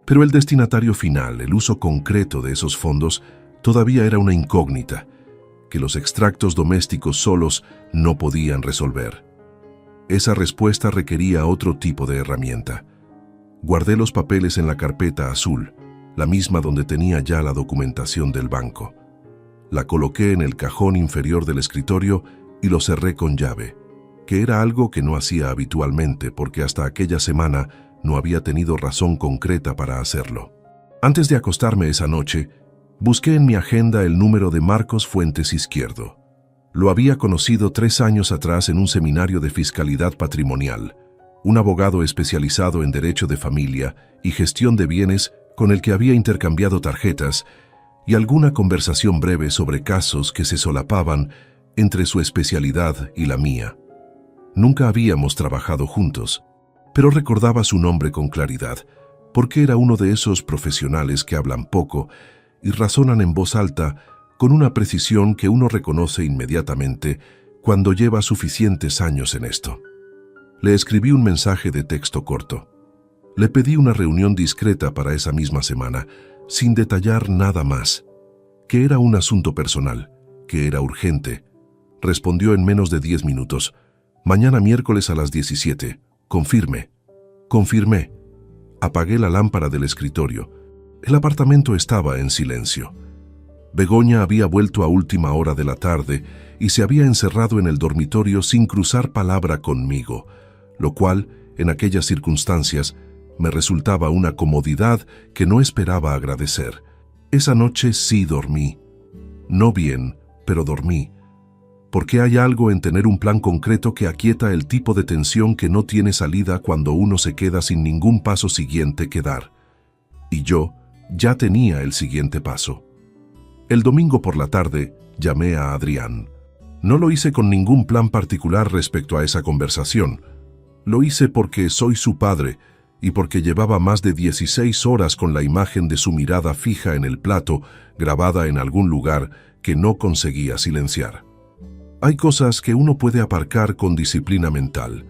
Pero el destinatario final, el uso concreto de esos fondos, todavía era una incógnita que los extractos domésticos solos no podían resolver. Esa respuesta requería otro tipo de herramienta. Guardé los papeles en la carpeta azul, la misma donde tenía ya la documentación del banco. La coloqué en el cajón inferior del escritorio y lo cerré con llave, que era algo que no hacía habitualmente porque hasta aquella semana no había tenido razón concreta para hacerlo. Antes de acostarme esa noche, busqué en mi agenda el número de Marcos Fuentes Izquierdo. Lo había conocido 3 años atrás en un seminario de fiscalidad patrimonial, un abogado especializado en derecho de familia y gestión de bienes con el que había intercambiado tarjetas y alguna conversación breve sobre casos que se solapaban entre su especialidad y la mía. Nunca habíamos trabajado juntos, pero recordaba su nombre con claridad, porque era uno de esos profesionales que hablan poco y razonan en voz alta con una precisión que uno reconoce inmediatamente cuando lleva suficientes años en esto. Le escribí un mensaje de texto corto. Le pedí una reunión discreta para esa misma semana, sin detallar nada más, que era un asunto personal, que era urgente. Respondió en menos de 10 minutos. Mañana miércoles a las 17. Confirme. Confirmé. Apagué la lámpara del escritorio. El apartamento estaba en silencio. Begoña había vuelto a última hora de la tarde y se había encerrado en el dormitorio sin cruzar palabra conmigo, lo cual, en aquellas circunstancias, me resultaba una comodidad que no esperaba agradecer. Esa noche sí dormí, no bien, pero dormí. Porque hay algo en tener un plan concreto que aquieta el tipo de tensión que no tiene salida cuando uno se queda sin ningún paso siguiente que dar. Y yo ya tenía el siguiente paso. El domingo por la tarde llamé a Adrián. No lo hice con ningún plan particular respecto a esa conversación. Lo hice porque soy su padre y porque llevaba más de 16 horas con la imagen de su mirada fija en el plato, grabada en algún lugar que no conseguía silenciar. Hay cosas que uno puede aparcar con disciplina mental: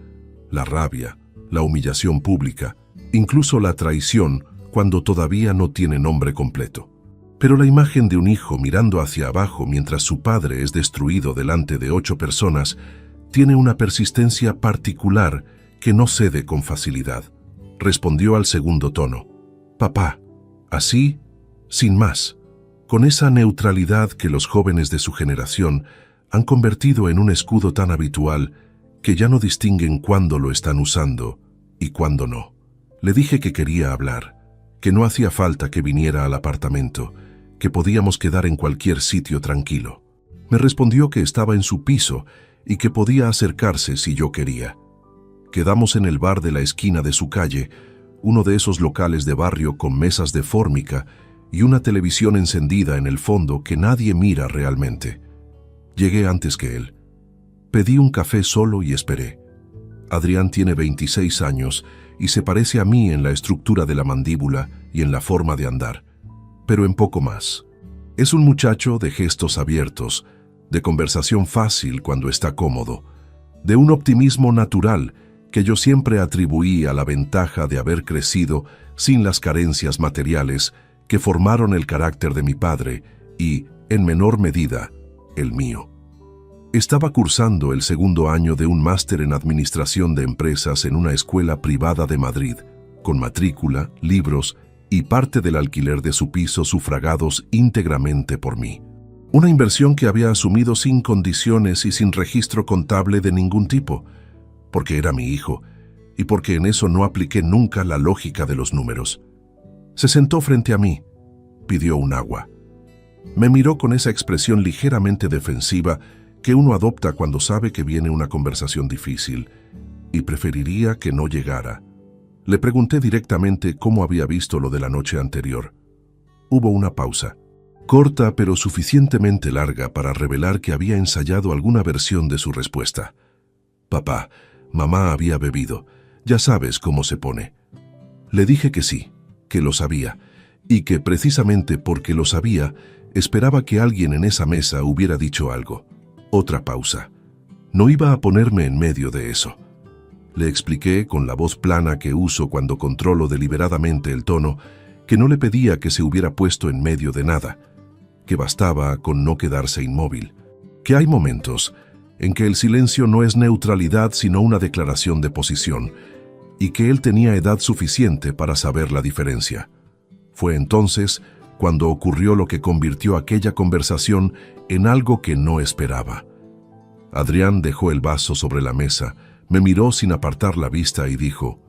la rabia, la humillación pública, incluso la traición cuando todavía no tiene nombre completo. Pero la imagen de un hijo mirando hacia abajo mientras su padre es destruido delante de 8 personas tiene una persistencia particular que no cede con facilidad. Respondió al segundo tono: papá, así, sin más, con esa neutralidad que los jóvenes de su generación han convertido en un escudo tan habitual que ya no distinguen cuándo lo están usando y cuándo no. Le dije que quería hablar, que no hacía falta que viniera al apartamento, que podíamos quedar en cualquier sitio tranquilo. Me respondió que estaba en su piso y que podía acercarse si yo quería. Quedamos en el bar de la esquina de su calle, uno de esos locales de barrio con mesas de fórmica y una televisión encendida en el fondo que nadie mira realmente. Llegué antes que él. Pedí un café solo y esperé. Adrián tiene 26 años y se parece a mí en la estructura de la mandíbula y en la forma de andar, pero en poco más. Es un muchacho de gestos abiertos, de conversación fácil cuando está cómodo, de un optimismo natural que yo siempre atribuí a la ventaja de haber crecido sin las carencias materiales que formaron el carácter de mi padre y, en menor medida, el mío. Estaba cursando el segundo año de un máster en Administración de Empresas en una escuela privada de Madrid, con matrícula, libros y parte del alquiler de su piso sufragados íntegramente por mí. Una inversión que había asumido sin condiciones y sin registro contable de ningún tipo, porque era mi hijo y porque en eso no apliqué nunca la lógica de los números. Se sentó frente a mí, pidió un agua. Me miró con esa expresión ligeramente defensiva que uno adopta cuando sabe que viene una conversación difícil y preferiría que no llegara. Le pregunté directamente cómo había visto lo de la noche anterior. Hubo una pausa, corta pero suficientemente larga para revelar que había ensayado alguna versión de su respuesta. Papá, mamá había bebido, ya sabes cómo se pone. Le dije que sí, que lo sabía, y que precisamente porque lo sabía, esperaba que alguien en esa mesa hubiera dicho algo. Otra pausa. No iba a ponerme en medio de eso. Le expliqué con la voz plana que uso cuando controlo deliberadamente el tono, que no le pedía que se hubiera puesto en medio de nada, que bastaba con no quedarse inmóvil, que hay momentos en que el silencio no es neutralidad sino una declaración de posición, y que él tenía edad suficiente para saber la diferencia. Fue entonces cuando ocurrió lo que convirtió aquella conversación en algo que no esperaba. Adrián dejó el vaso sobre la mesa, me miró sin apartar la vista y dijo: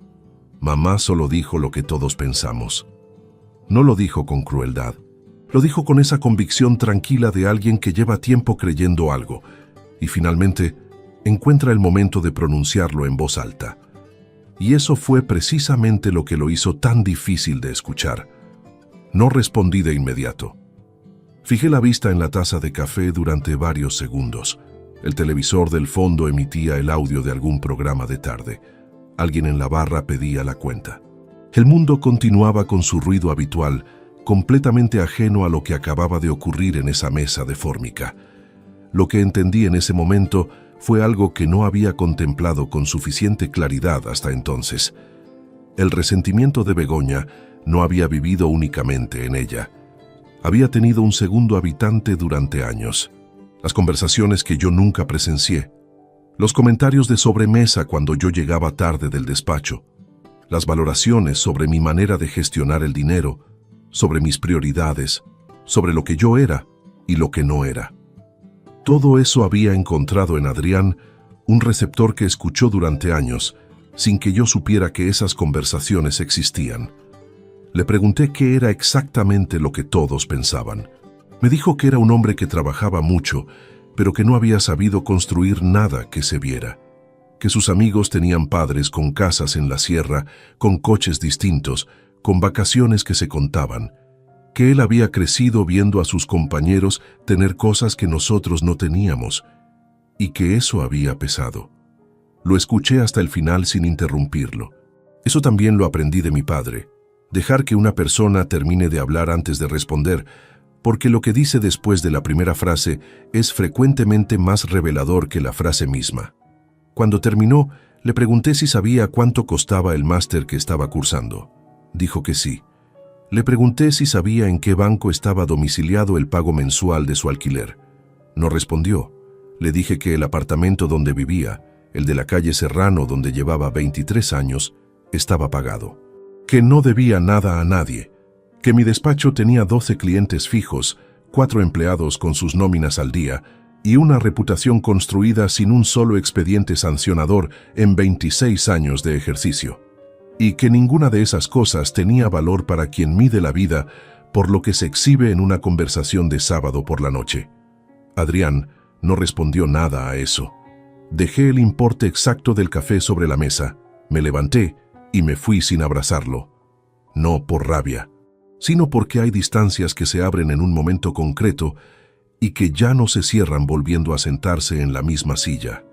mamá solo dijo lo que todos pensamos. No lo dijo con crueldad, lo dijo con esa convicción tranquila de alguien que lleva tiempo creyendo algo y finalmente encuentra el momento de pronunciarlo en voz alta. Y eso fue precisamente lo que lo hizo tan difícil de escuchar. No respondí de inmediato. Fijé la vista en la taza de café durante varios segundos. El televisor del fondo emitía el audio de algún programa de tarde. Alguien en la barra pedía la cuenta. El mundo continuaba con su ruido habitual, completamente ajeno a lo que acababa de ocurrir en esa mesa de fórmica. Lo que entendí en ese momento fue algo que no había contemplado con suficiente claridad hasta entonces. El resentimiento de Begoña no había vivido únicamente en ella. Había tenido un segundo habitante durante años. Las conversaciones que yo nunca presencié, los comentarios de sobremesa cuando yo llegaba tarde del despacho, las valoraciones sobre mi manera de gestionar el dinero, sobre mis prioridades, sobre lo que yo era y lo que no era. Todo eso había encontrado en Adrián un receptor que escuchó durante años, sin que yo supiera que esas conversaciones existían. Le pregunté qué era exactamente lo que todos pensaban. Me dijo que era un hombre que trabajaba mucho, pero que no había sabido construir nada que se viera. Que sus amigos tenían padres con casas en la sierra, con coches distintos, con vacaciones que se contaban. Que él había crecido viendo a sus compañeros tener cosas que nosotros no teníamos, y que eso había pesado. Lo escuché hasta el final sin interrumpirlo. Eso también lo aprendí de mi padre. Dejar que una persona termine de hablar antes de responder, porque lo que dice después de la primera frase es frecuentemente más revelador que la frase misma. Cuando terminó, le pregunté si sabía cuánto costaba el máster que estaba cursando. Dijo que sí. Le pregunté si sabía en qué banco estaba domiciliado el pago mensual de su alquiler. No respondió. Le dije que el apartamento donde vivía, el de la calle Serrano donde llevaba 23 años, estaba pagado. Que no debía nada a nadie. Que mi despacho tenía 12 clientes fijos, 4 empleados con sus nóminas al día y una reputación construida sin un solo expediente sancionador en 26 años de ejercicio. Y que ninguna de esas cosas tenía valor para quien mide la vida por lo que se exhibe en una conversación de sábado por la noche. Adrián no respondió nada a eso. Dejé el importe exacto del café sobre la mesa, me levanté y me fui sin abrazarlo. No por rabia, sino porque hay distancias que se abren en un momento concreto y que ya no se cierran volviendo a sentarse en la misma silla.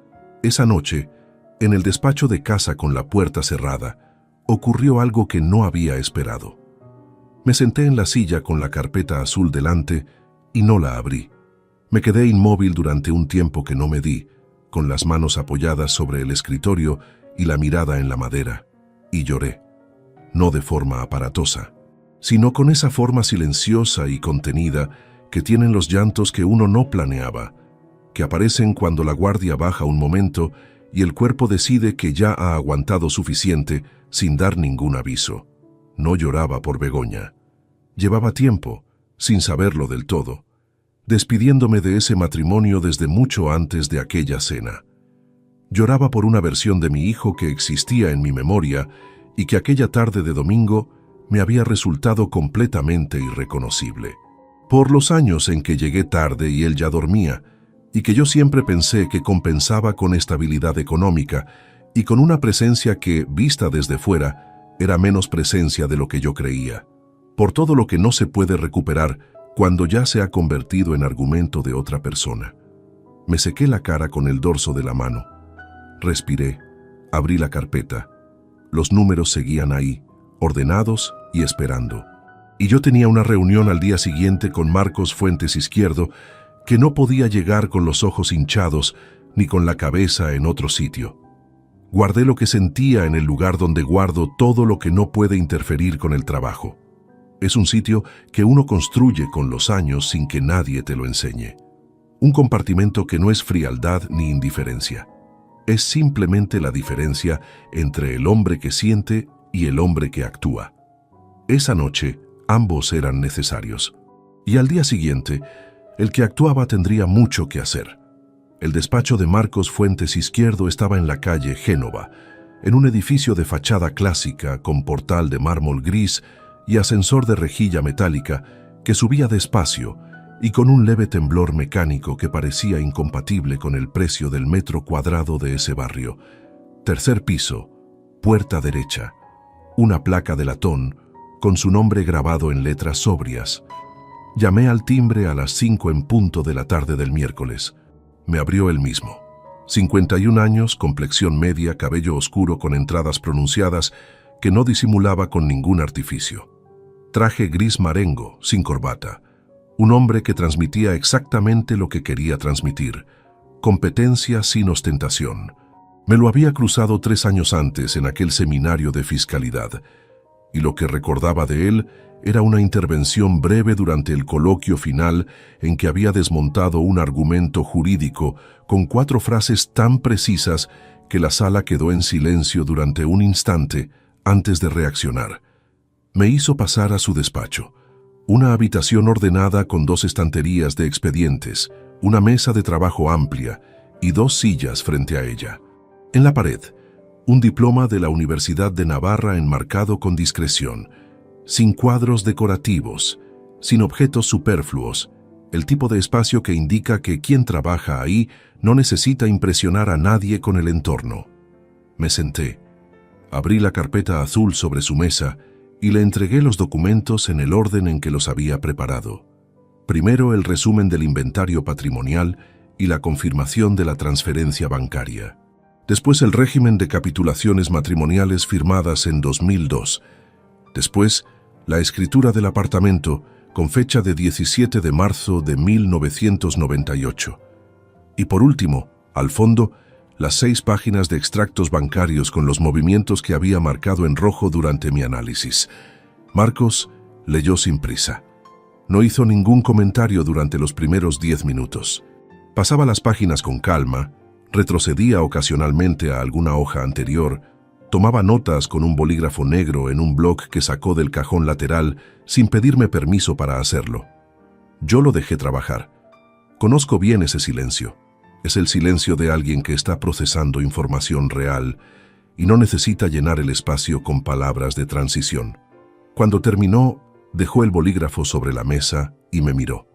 Esa noche, en el despacho de casa con la puerta cerrada, ocurrió algo que no había esperado. Me senté en la silla con la carpeta azul delante y no la abrí. Me quedé inmóvil durante un tiempo que no me di, con las manos apoyadas sobre el escritorio y la mirada en la madera, y lloré, no de forma aparatosa, sino con esa forma silenciosa y contenida que tienen los llantos que uno no planeaba, que aparecen cuando la guardia baja un momento y el cuerpo decide que ya ha aguantado suficiente sin dar ningún aviso. No lloraba por Begoña. Llevaba tiempo, sin saberlo del todo, despidiéndome de ese matrimonio desde mucho antes de aquella cena. Lloraba por una versión de mi hijo que existía en mi memoria y que aquella tarde de domingo me había resultado completamente irreconocible. Por los años en que llegué tarde y él ya dormía, y que yo siempre pensé que compensaba con estabilidad económica y con una presencia que, vista desde fuera, era menos presencia de lo que yo creía. Por todo lo que no se puede recuperar cuando ya se ha convertido en argumento de otra persona. Me sequé la cara con el dorso de la mano. Respiré, abrí la carpeta. Los números seguían ahí, ordenados y esperando. Y yo tenía una reunión al día siguiente con Marcos Fuentes Izquierdo que no podía llegar con los ojos hinchados ni con la cabeza en otro sitio. Guardé lo que sentía en el lugar donde guardo todo lo que no puede interferir con el trabajo. Es un sitio que uno construye con los años sin que nadie te lo enseñe. Un compartimento que no es frialdad ni indiferencia. Es simplemente la diferencia entre el hombre que siente y el hombre que actúa. Esa noche, ambos eran necesarios. Y al día siguiente, el que actuaba tendría mucho que hacer. El despacho de Marcos Fuentes Izquierdo estaba en la calle Génova, en un edificio de fachada clásica con portal de mármol gris y ascensor de rejilla metálica que subía despacio y con un leve temblor mecánico que parecía incompatible con el precio del metro cuadrado de ese barrio. Tercer piso, puerta derecha, una placa de latón con su nombre grabado en letras sobrias. Llamé al timbre a las 5 en punto de la tarde del miércoles. Me abrió él mismo. 51 años, complexión media, cabello oscuro con entradas pronunciadas que no disimulaba con ningún artificio. Traje gris marengo, sin corbata. Un hombre que transmitía exactamente lo que quería transmitir. Competencia sin ostentación. Me lo había cruzado 3 años antes en aquel seminario de fiscalidad, y lo que recordaba de él era una intervención breve durante el coloquio final en que había desmontado un argumento jurídico con 4 frases tan precisas que la sala quedó en silencio durante un instante antes de reaccionar. Me hizo pasar a su despacho. Una habitación ordenada con 2 estanterías de expedientes, una mesa de trabajo amplia y 2 sillas frente a ella. En la pared, un diploma de la Universidad de Navarra enmarcado con discreción, sin cuadros decorativos, sin objetos superfluos el tipo de espacio que indica que quien trabaja ahí no necesita impresionar a nadie con el entorno. Me senté, abrí la carpeta azul sobre su mesa y le entregué los documentos en el orden en que los había preparado. Primero el resumen del inventario patrimonial y la confirmación de la transferencia bancaria. Después el régimen de capitulaciones matrimoniales firmadas en 2002. Después, la escritura del apartamento con fecha de 17 de marzo de 1998. Y por último, al fondo, las 6 páginas de extractos bancarios con los movimientos que había marcado en rojo durante mi análisis. Marcos leyó sin prisa. No hizo ningún comentario durante los primeros 10 minutos. Pasaba las páginas con calma, retrocedía ocasionalmente a alguna hoja anterior, tomaba notas con un bolígrafo negro en un bloc que sacó del cajón lateral sin pedirme permiso para hacerlo. Yo lo dejé trabajar. Conozco bien ese silencio. Es el silencio de alguien que está procesando información real y no necesita llenar el espacio con palabras de transición. Cuando terminó, dejó el bolígrafo sobre la mesa y me miró.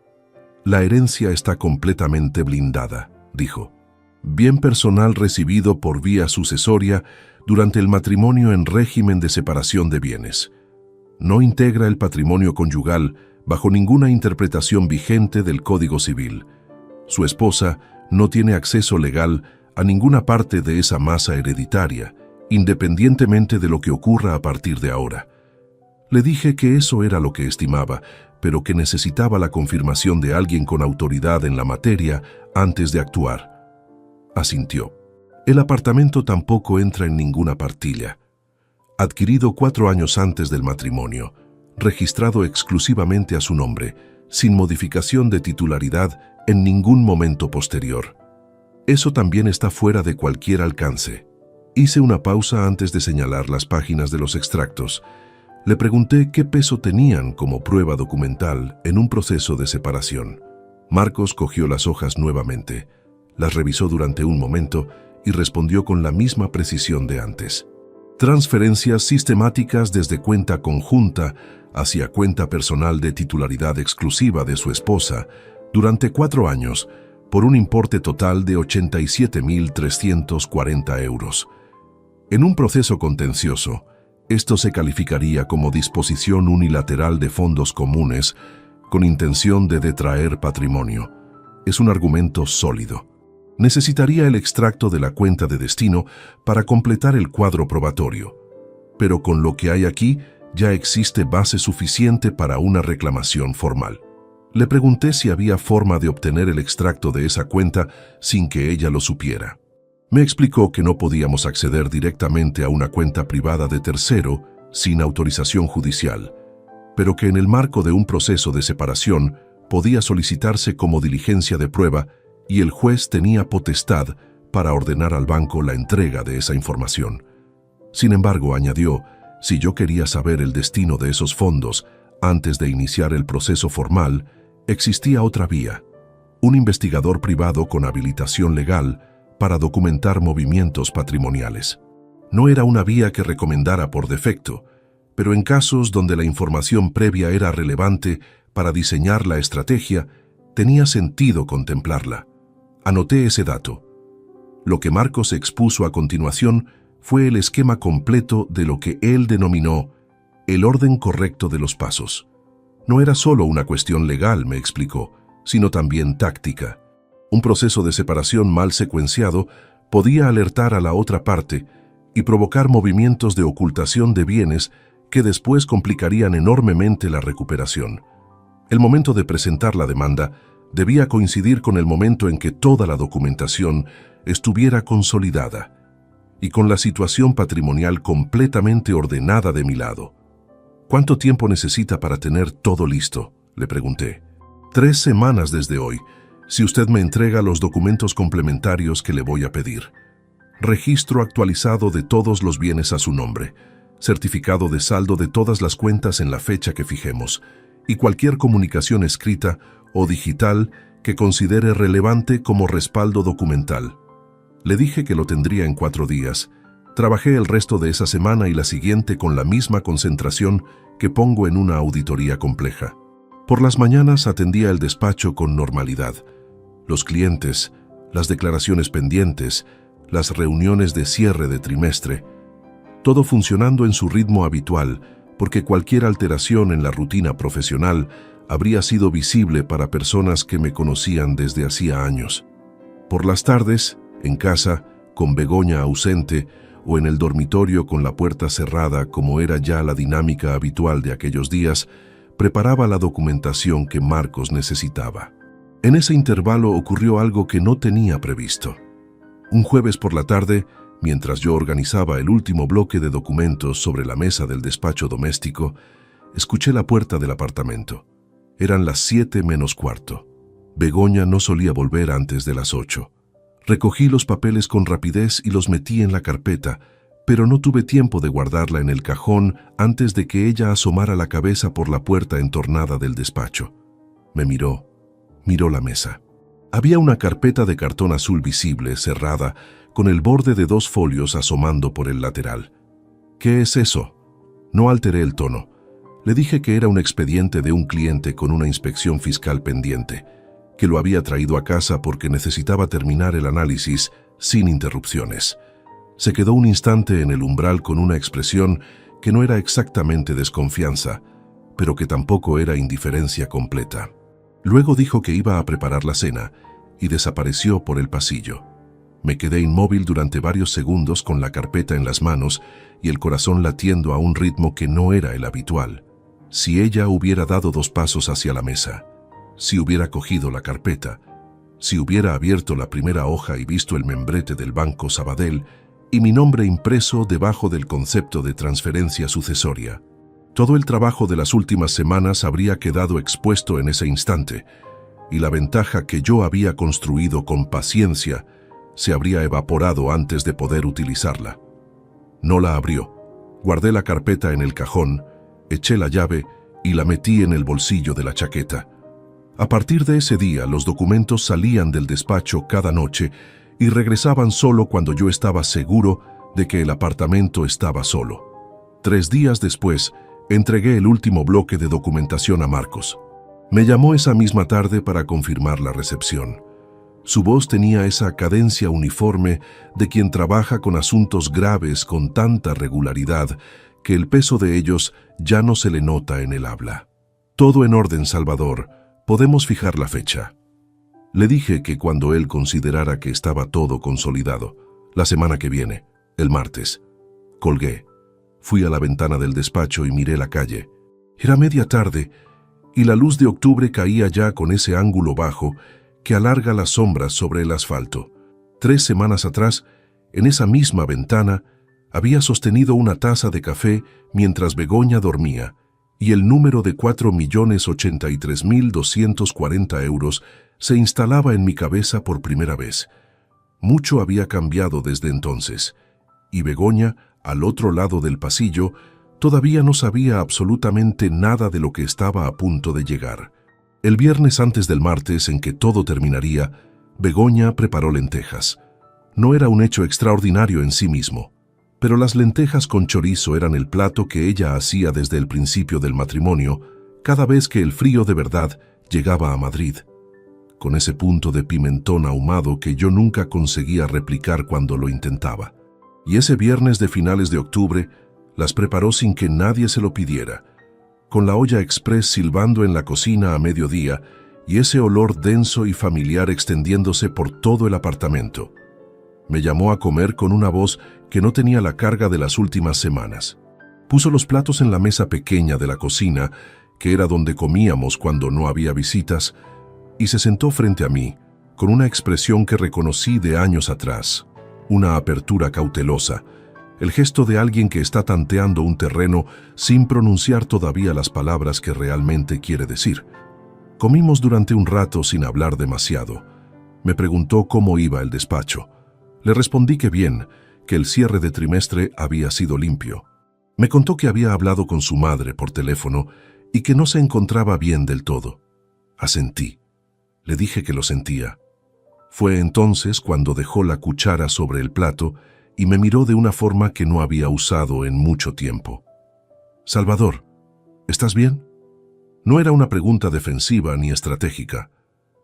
La herencia está completamente blindada, dijo. Bien personal recibido por vía sucesoria durante el matrimonio en régimen de separación de bienes. No integra el patrimonio conyugal bajo ninguna interpretación vigente del Código Civil. Su esposa no tiene acceso legal a ninguna parte de esa masa hereditaria, independientemente de lo que ocurra a partir de ahora. Le dije que eso era lo que estimaba, pero que necesitaba la confirmación de alguien con autoridad en la materia antes de actuar. Asintió. El apartamento tampoco entra en ninguna partilla. Adquirido 4 años antes del matrimonio, registrado exclusivamente a su nombre, sin modificación de titularidad en ningún momento posterior. Eso también está fuera de cualquier alcance. Hice una pausa antes de señalar las páginas de los extractos. Le pregunté qué peso tenían como prueba documental en un proceso de separación. Marcos cogió las hojas nuevamente, las revisó durante un momento y respondió con la misma precisión de antes. Transferencias sistemáticas desde cuenta conjunta hacia cuenta personal de titularidad exclusiva de su esposa durante 4 años por un importe total de 87.340 euros. En un proceso contencioso, esto se calificaría como disposición unilateral de fondos comunes con intención de detraer patrimonio. Es un argumento sólido. Necesitaría el extracto de la cuenta de destino para completar el cuadro probatorio. Pero con lo que hay aquí, ya existe base suficiente para una reclamación formal. Le pregunté si había forma de obtener el extracto de esa cuenta sin que ella lo supiera. Me explicó que no podíamos acceder directamente a una cuenta privada de tercero sin autorización judicial, pero que en el marco de un proceso de separación podía solicitarse como diligencia de prueba y el juez tenía potestad para ordenar al banco la entrega de esa información. Sin embargo, añadió, si yo quería saber el destino de esos fondos antes de iniciar el proceso formal, existía otra vía, un investigador privado con habilitación legal para documentar movimientos patrimoniales. No era una vía que recomendara por defecto, pero en casos donde la información previa era relevante para diseñar la estrategia, tenía sentido contemplarla. Anoté ese dato. Lo que Marcos expuso a continuación fue el esquema completo de lo que él denominó el orden correcto de los pasos. No era solo una cuestión legal, me explicó, sino también táctica. Un proceso de separación mal secuenciado podía alertar a la otra parte y provocar movimientos de ocultación de bienes que después complicarían enormemente la recuperación. El momento de presentar la demanda debía coincidir con el momento en que toda la documentación estuviera consolidada y con la situación patrimonial completamente ordenada de mi lado. ¿Cuánto tiempo necesita para tener todo listo?, le pregunté. 3 semanas desde hoy, si usted me entrega los documentos complementarios que le voy a pedir. Registro actualizado de todos los bienes a su nombre, certificado de saldo de todas las cuentas en la fecha que fijemos, y cualquier comunicación escrita o digital que considere relevante como respaldo documental. Le dije que lo tendría en 4 días. Trabajé el resto de esa semana y la siguiente con la misma concentración que pongo en una auditoría compleja. Por las mañanas atendía el despacho con normalidad. Los clientes, las declaraciones pendientes, las reuniones de cierre de trimestre, todo funcionando en su ritmo habitual, porque cualquier alteración en la rutina profesional habría sido visible para personas que me conocían desde hacía años. Por las tardes, en casa, con Begoña ausente, o en el dormitorio con la puerta cerrada, como era ya la dinámica habitual de aquellos días, preparaba la documentación que Marcos necesitaba. En ese intervalo ocurrió algo que no tenía previsto. Un jueves por la tarde, mientras yo organizaba el último bloque de documentos sobre la mesa del despacho doméstico, escuché la puerta del apartamento. Eran las 7 menos cuarto. Begoña no solía volver antes de las 8. Recogí los papeles con rapidez y los metí en la carpeta, pero no tuve tiempo de guardarla en el cajón antes de que ella asomara la cabeza por la puerta entornada del despacho. Me miró la mesa. Había una carpeta de cartón azul visible, cerrada, con el borde de 2 folios asomando por el lateral. ¿Qué es eso? No alteré el tono. Le dije que era un expediente de un cliente con una inspección fiscal pendiente, que lo había traído a casa porque necesitaba terminar el análisis sin interrupciones. Se quedó un instante en el umbral con una expresión que no era exactamente desconfianza, pero que tampoco era indiferencia completa. Luego dijo que iba a preparar la cena y desapareció por el pasillo. Me quedé inmóvil durante varios segundos con la carpeta en las manos y el corazón latiendo a un ritmo que no era el habitual. Si ella hubiera dado 2 pasos hacia la mesa, si hubiera cogido la carpeta, si hubiera abierto la primera hoja y visto el membrete del Banco Sabadell y mi nombre impreso debajo del concepto de transferencia sucesoria, todo el trabajo de las últimas semanas habría quedado expuesto en ese instante, y la ventaja que yo había construido con paciencia se habría evaporado antes de poder utilizarla. No la abrió. Guardé la carpeta en el cajón, eché la llave y la metí en el bolsillo de la chaqueta. A partir de ese día, los documentos salían del despacho cada noche y regresaban solo cuando yo estaba seguro de que el apartamento estaba solo. 3 días después, entregué el último bloque de documentación a Marcos. Me llamó esa misma tarde para confirmar la recepción. Su voz tenía esa cadencia uniforme de quien trabaja con asuntos graves con tanta regularidad que el peso de ellos ya no se le nota en el habla. Todo en orden, Salvador. Podemos fijar la fecha. Le dije que cuando él considerara que estaba todo consolidado, la semana que viene, el martes. Colgué. Fui a la ventana del despacho y miré la calle. Era media tarde y la luz de octubre caía ya con ese ángulo bajo que alarga las sombras sobre el asfalto. 3 semanas atrás, en esa misma ventana, había sostenido una taza de café mientras Begoña dormía, y el número de 4.083.240 euros se instalaba en mi cabeza por primera vez. Mucho había cambiado desde entonces, y Begoña, al otro lado del pasillo, todavía no sabía absolutamente nada de lo que estaba a punto de llegar. El viernes antes del martes en que todo terminaría, Begoña preparó lentejas. No era un hecho extraordinario en sí mismo, pero las lentejas con chorizo eran el plato que ella hacía desde el principio del matrimonio, cada vez que el frío de verdad llegaba a Madrid, con ese punto de pimentón ahumado que yo nunca conseguía replicar cuando lo intentaba. Y ese viernes de finales de octubre las preparó sin que nadie se lo pidiera, con la olla express silbando en la cocina a mediodía y ese olor denso y familiar extendiéndose por todo el apartamento. Me llamó a comer con una voz que no tenía la carga de las últimas semanas. Puso los platos en la mesa pequeña de la cocina, que era donde comíamos cuando no había visitas, y se sentó frente a mí, con una expresión que reconocí de años atrás, una apertura cautelosa, el gesto de alguien que está tanteando un terreno sin pronunciar todavía las palabras que realmente quiere decir. Comimos durante un rato sin hablar demasiado. Me preguntó cómo iba el despacho. Le respondí que bien, que el cierre de trimestre había sido limpio. Me contó que había hablado con su madre por teléfono y que no se encontraba bien del todo. Asentí. Le dije que lo sentía. Fue entonces cuando dejó la cuchara sobre el plato y me miró de una forma que no había usado en mucho tiempo. «Salvador, ¿estás bien?» No era una pregunta defensiva ni estratégica.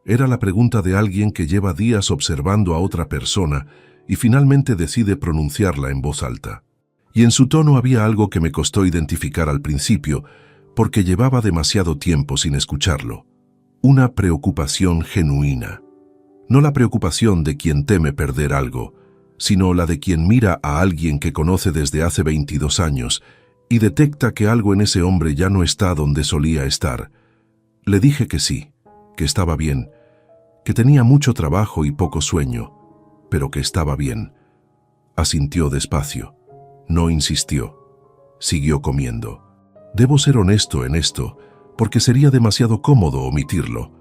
Era la pregunta de alguien que lleva días observando a otra persona y finalmente decide pronunciarla en voz alta. Y en su tono había algo que me costó identificar al principio, porque llevaba demasiado tiempo sin escucharlo. Una preocupación genuina. No la preocupación de quien teme perder algo, sino la de quien mira a alguien que conoce desde hace 22 años y detecta que algo en ese hombre ya no está donde solía estar. Le dije que sí, que estaba bien, que tenía mucho trabajo y poco sueño, pero que estaba bien. Asintió despacio. No insistió. Siguió comiendo. Debo ser honesto en esto, porque sería demasiado cómodo omitirlo.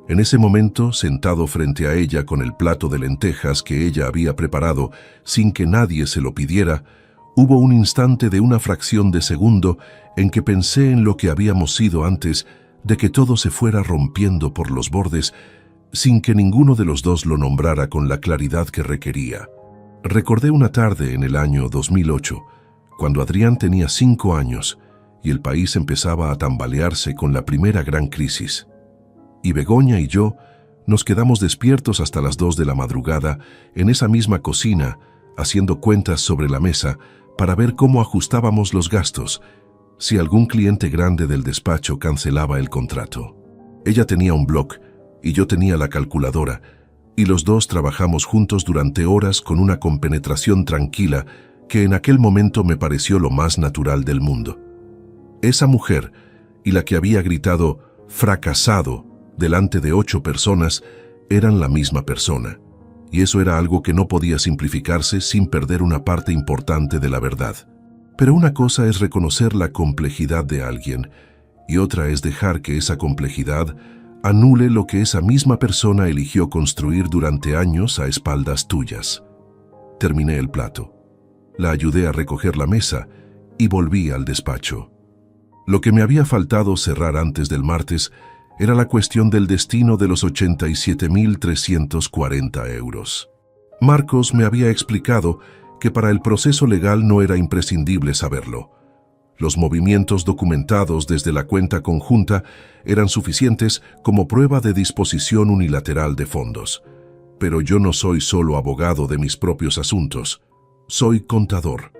En ese momento, sentado frente a ella con el plato de lentejas que ella había preparado sin que nadie se lo pidiera, hubo un instante de una fracción de segundo en que pensé en lo que habíamos sido antes de que todo se fuera rompiendo por los bordes, sin que ninguno de los dos lo nombrara con la claridad que requería. Recordé una tarde en el año 2008, cuando Adrián tenía 5 años y el país empezaba a tambalearse con la primera gran crisis. Y Begoña y yo nos quedamos despiertos hasta las 2 de la madrugada en esa misma cocina, haciendo cuentas sobre la mesa para ver cómo ajustábamos los gastos, si algún cliente grande del despacho cancelaba el contrato. Ella tenía un blog y yo tenía la calculadora, y los dos trabajamos juntos durante horas con una compenetración tranquila que en aquel momento me pareció lo más natural del mundo. Esa mujer, y la que había gritado «fracasado» delante de 8 personas, eran la misma persona, y eso era algo que no podía simplificarse sin perder una parte importante de la verdad. Pero una cosa es reconocer la complejidad de alguien, y otra es dejar que esa complejidad anule lo que esa misma persona eligió construir durante años a espaldas tuyas. Terminé el plato. La ayudé a recoger la mesa y volví al despacho. Lo que me había faltado cerrar antes del martes era la cuestión del destino de los 87.340 euros. Marcos me había explicado que para el proceso legal no era imprescindible saberlo. Los movimientos documentados desde la cuenta conjunta eran suficientes como prueba de disposición unilateral de fondos. Pero yo no soy solo abogado de mis propios asuntos. Soy contador.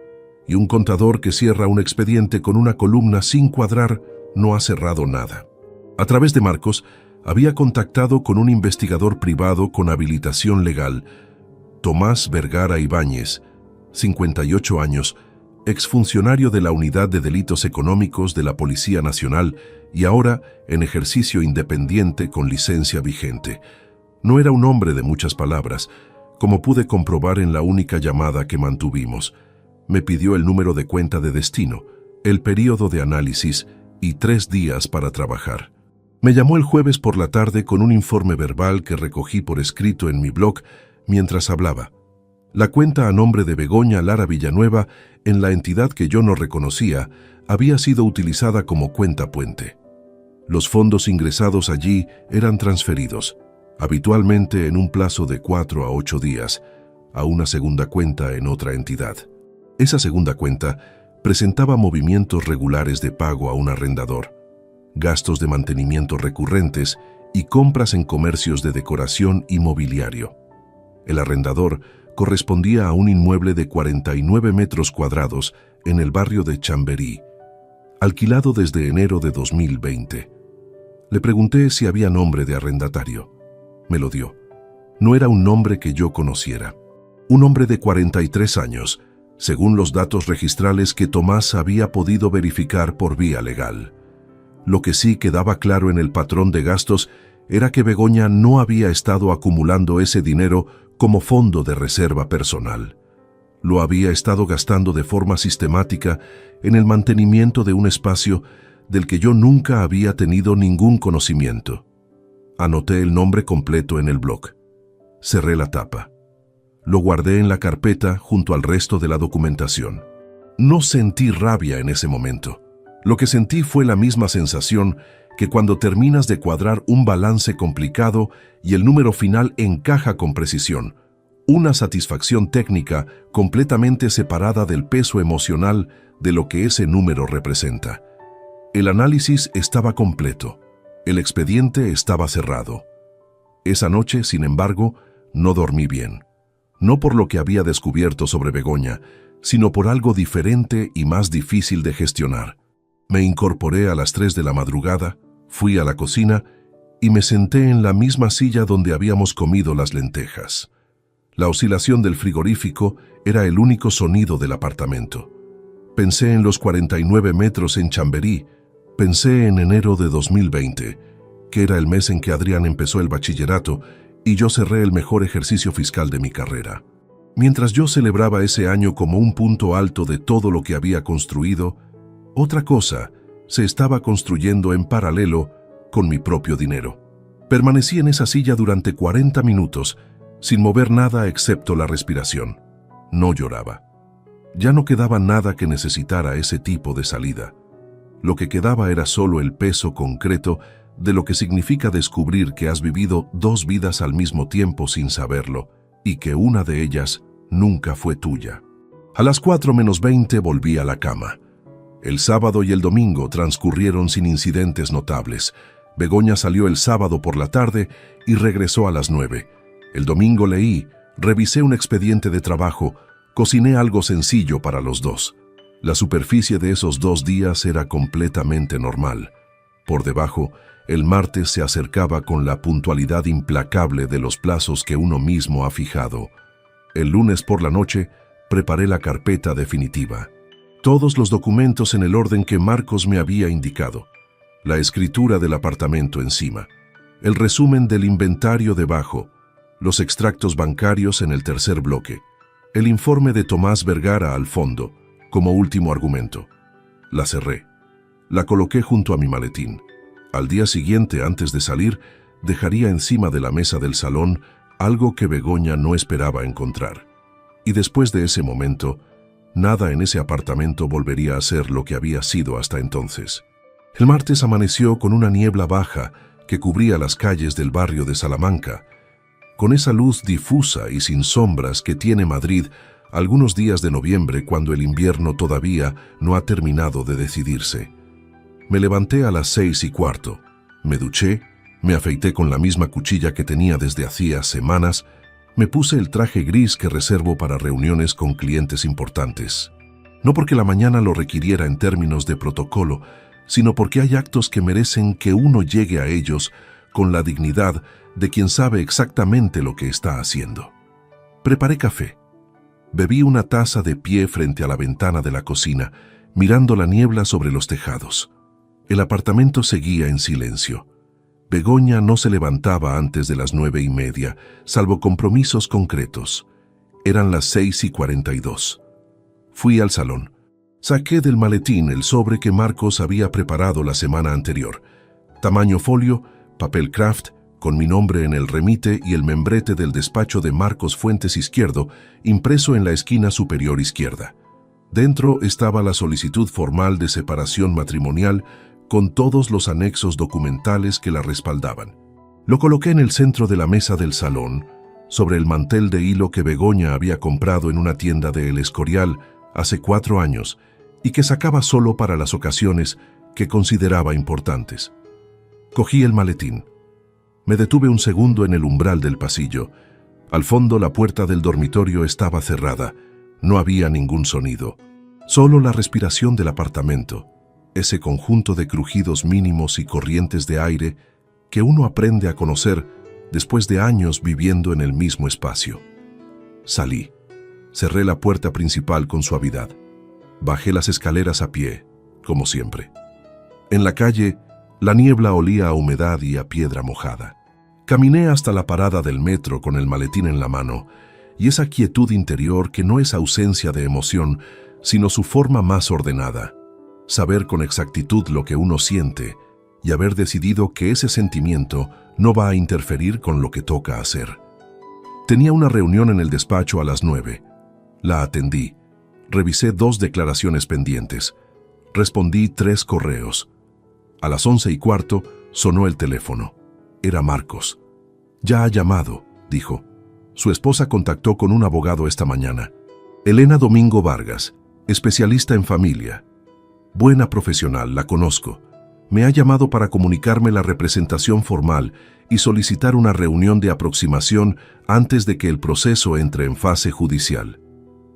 Y un contador que cierra un expediente con una columna sin cuadrar no ha cerrado nada. A través de Marcos, había contactado con un investigador privado con habilitación legal, Tomás Vergara Ibáñez, 58 años, exfuncionario de la Unidad de Delitos Económicos de la Policía Nacional y ahora en ejercicio independiente con licencia vigente. No era un hombre de muchas palabras, como pude comprobar en la única llamada que mantuvimos. Me pidió el número de cuenta de destino, el período de análisis y 3 días para trabajar. Me llamó el jueves por la tarde con un informe verbal que recogí por escrito en mi blog mientras hablaba. La cuenta a nombre de Begoña Lara Villanueva, en la entidad que yo no reconocía, había sido utilizada como cuenta puente. Los fondos ingresados allí eran transferidos, habitualmente en un plazo de 4 a 8 días, a una segunda cuenta en otra entidad. Esa segunda cuenta presentaba movimientos regulares de pago a un arrendador, gastos de mantenimiento recurrentes y compras en comercios de decoración y mobiliario. El arrendador correspondía a un inmueble de 49 metros cuadrados en el barrio de Chamberí, alquilado desde enero de 2020. Le pregunté si había nombre de arrendatario. Me lo dio. No era un nombre que yo conociera. Un hombre de 43 años, según los datos registrales que Tomás había podido verificar por vía legal. Lo que sí quedaba claro en el patrón de gastos era que Begoña no había estado acumulando ese dinero como fondo de reserva personal. Lo había estado gastando de forma sistemática en el mantenimiento de un espacio del que yo nunca había tenido ningún conocimiento. Anoté el nombre completo en el blog. Cerré la tapa. Lo guardé en la carpeta junto al resto de la documentación. No sentí rabia en ese momento. Lo que sentí fue la misma sensación que cuando terminas de cuadrar un balance complicado y el número final encaja con precisión, una satisfacción técnica completamente separada del peso emocional de lo que ese número representa. El análisis estaba completo. El expediente estaba cerrado. Esa noche, sin embargo, no dormí bien. No por lo que había descubierto sobre Begoña, sino por algo diferente y más difícil de gestionar. Me incorporé a las 3 de la madrugada, fui a la cocina y me senté en la misma silla donde habíamos comido las lentejas. La oscilación del frigorífico era el único sonido del apartamento. Pensé en los 49 metros en Chamberí, pensé en enero de 2020, que era el mes en que Adrián empezó el bachillerato y yo cerré el mejor ejercicio fiscal de mi carrera. Mientras yo celebraba ese año como un punto alto de todo lo que había construido, otra cosa se estaba construyendo en paralelo con mi propio dinero. Permanecí en esa silla durante 40 minutos, sin mover nada excepto la respiración. No lloraba. Ya no quedaba nada que necesitara ese tipo de salida. Lo que quedaba era solo el peso concreto de lo que significa descubrir que has vivido 2 vidas al mismo tiempo sin saberlo, y que una de ellas nunca fue tuya. A las 4:20 volví a la cama. El sábado y el domingo transcurrieron sin incidentes notables. Begoña salió el sábado por la tarde y regresó a las 9. El domingo leí, revisé un expediente de trabajo, cociné algo sencillo para los dos. La superficie de esos 2 días era completamente normal. Por debajo, el martes se acercaba con la puntualidad implacable de los plazos que uno mismo ha fijado. El lunes por la noche, preparé la carpeta definitiva. Todos los documentos en el orden que Marcos me había indicado. La escritura del apartamento encima. El resumen del inventario debajo. Los extractos bancarios en el tercer bloque. El informe de Tomás Vergara al fondo, como último argumento. La cerré. La coloqué junto a mi maletín. Al día siguiente, antes de salir, dejaría encima de la mesa del salón algo que Begoña no esperaba encontrar. Y después de ese momento, nada en ese apartamento volvería a ser lo que había sido hasta entonces. El martes amaneció con una niebla baja que cubría las calles del barrio de Salamanca, con esa luz difusa y sin sombras que tiene Madrid algunos días de noviembre cuando el invierno todavía no ha terminado de decidirse. Me levanté a las 6:15, me duché, me afeité con la misma cuchilla que tenía desde hacía semanas, me puse el traje gris que reservo para reuniones con clientes importantes. No porque la mañana lo requiriera en términos de protocolo, sino porque hay actos que merecen que uno llegue a ellos con la dignidad de quien sabe exactamente lo que está haciendo. Preparé café. Bebí una taza de pie frente a la ventana de la cocina, mirando la niebla sobre los tejados. El apartamento seguía en silencio. Begoña no se levantaba antes de las 9:30, salvo compromisos concretos. Eran las 6:42. Fui al salón. Saqué del maletín el sobre que Marcos había preparado la semana anterior. Tamaño folio, papel craft, con mi nombre en el remite y el membrete del despacho de Marcos Fuentes Izquierdo, impreso en la esquina superior izquierda. Dentro estaba la solicitud formal de separación matrimonial con todos los anexos documentales que la respaldaban. Lo coloqué en el centro de la mesa del salón, sobre el mantel de hilo que Begoña había comprado en una tienda de El Escorial hace 4 años y que sacaba solo para las ocasiones que consideraba importantes. Cogí el maletín. Me detuve un segundo en el umbral del pasillo. Al fondo la puerta del dormitorio estaba cerrada. No había ningún sonido. Solo la respiración del apartamento, ese conjunto de crujidos mínimos y corrientes de aire que uno aprende a conocer después de años viviendo en el mismo espacio. Salí. Cerré la puerta principal con suavidad. Bajé las escaleras a pie, como siempre. En la calle, la niebla olía a humedad y a piedra mojada. Caminé hasta la parada del metro con el maletín en la mano, y esa quietud interior que no es ausencia de emoción, sino su forma más ordenada. Saber con exactitud lo que uno siente y haber decidido que ese sentimiento no va a interferir con lo que toca hacer. Tenía una reunión en el despacho a las 9. La atendí. Revisé 2 declaraciones pendientes. Respondí 3 correos. A las 11:15 sonó el teléfono. Era Marcos. «Ya ha llamado», dijo. Su esposa contactó con un abogado esta mañana. Elena Domingo Vargas, especialista en familia. Buena profesional, la conozco. Me ha llamado para comunicarme la representación formal y solicitar una reunión de aproximación antes de que el proceso entre en fase judicial.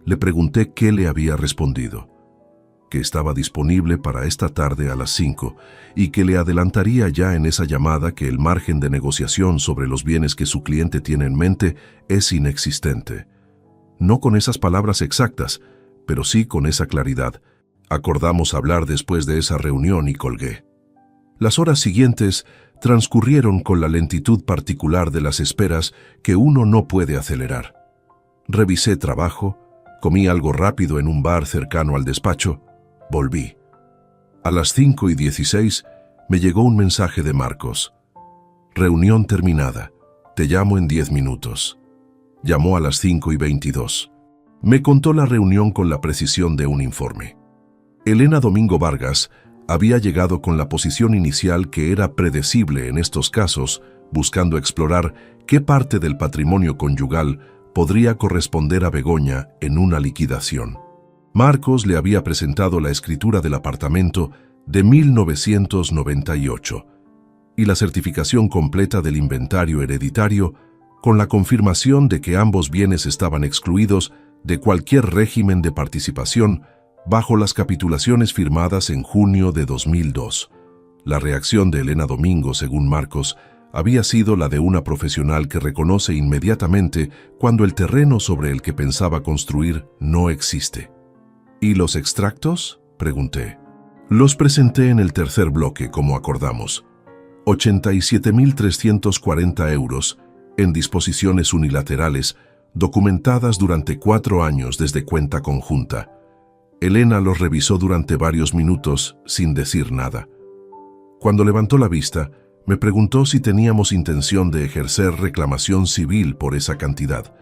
Le pregunté qué le había respondido. Que estaba disponible para esta tarde a las 5 y que le adelantaría ya en esa llamada que el margen de negociación sobre los bienes que su cliente tiene en mente es inexistente. No con esas palabras exactas, pero sí con esa claridad. Acordamos hablar después de esa reunión y colgué. Las horas siguientes transcurrieron con la lentitud particular de las esperas que uno no puede acelerar. Revisé trabajo, comí algo rápido en un bar cercano al despacho, volví. A las 5:16 me llegó un mensaje de Marcos. Reunión terminada. Te llamo en 10 minutos. Llamó a las 5:22. Me contó la reunión con la precisión de un informe. Elena Domingo Vargas había llegado con la posición inicial que era predecible en estos casos, buscando explorar qué parte del patrimonio conyugal podría corresponder a Begoña en una liquidación. Marcos le había presentado la escritura del apartamento de 1998 y la certificación completa del inventario hereditario con la confirmación de que ambos bienes estaban excluidos de cualquier régimen de participación bajo las capitulaciones firmadas en junio de 2002. La reacción de Elena Domingo, según Marcos, había sido la de una profesional que reconoce inmediatamente cuando el terreno sobre el que pensaba construir no existe. ¿Y los extractos?, pregunté. Los presenté en el tercer bloque, como acordamos. 87.340 euros en disposiciones unilaterales, documentadas durante 4 años desde cuenta conjunta. Elena los revisó durante varios minutos sin decir nada. Cuando levantó la vista, me preguntó si teníamos intención de ejercer reclamación civil por esa cantidad.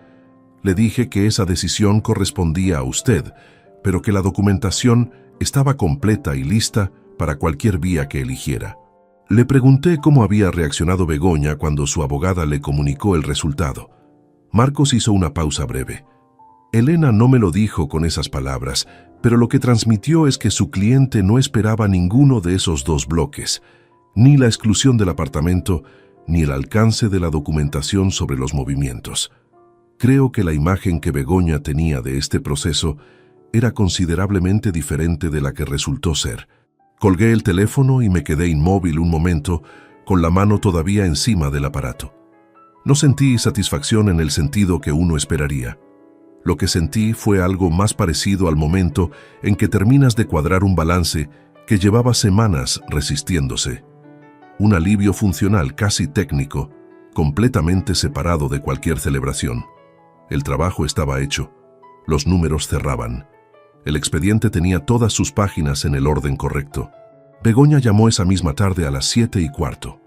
Le dije que esa decisión correspondía a usted, pero que la documentación estaba completa y lista para cualquier vía que eligiera. Le pregunté cómo había reaccionado Begoña cuando su abogada le comunicó el resultado. Marcos hizo una pausa breve. Elena no me lo dijo con esas palabras, pero lo que transmitió es que su cliente no esperaba ninguno de esos 2 bloques, ni la exclusión del apartamento, ni el alcance de la documentación sobre los movimientos. Creo que la imagen que Begoña tenía de este proceso era considerablemente diferente de la que resultó ser. Colgué el teléfono y me quedé inmóvil un momento, con la mano todavía encima del aparato. No sentí satisfacción en el sentido que uno esperaría. Lo que sentí fue algo más parecido al momento en que terminas de cuadrar un balance que llevaba semanas resistiéndose. Un alivio funcional casi técnico, completamente separado de cualquier celebración. El trabajo estaba hecho. Los números cerraban. El expediente tenía todas sus páginas en el orden correcto. Begoña llamó esa misma tarde a las 7:15.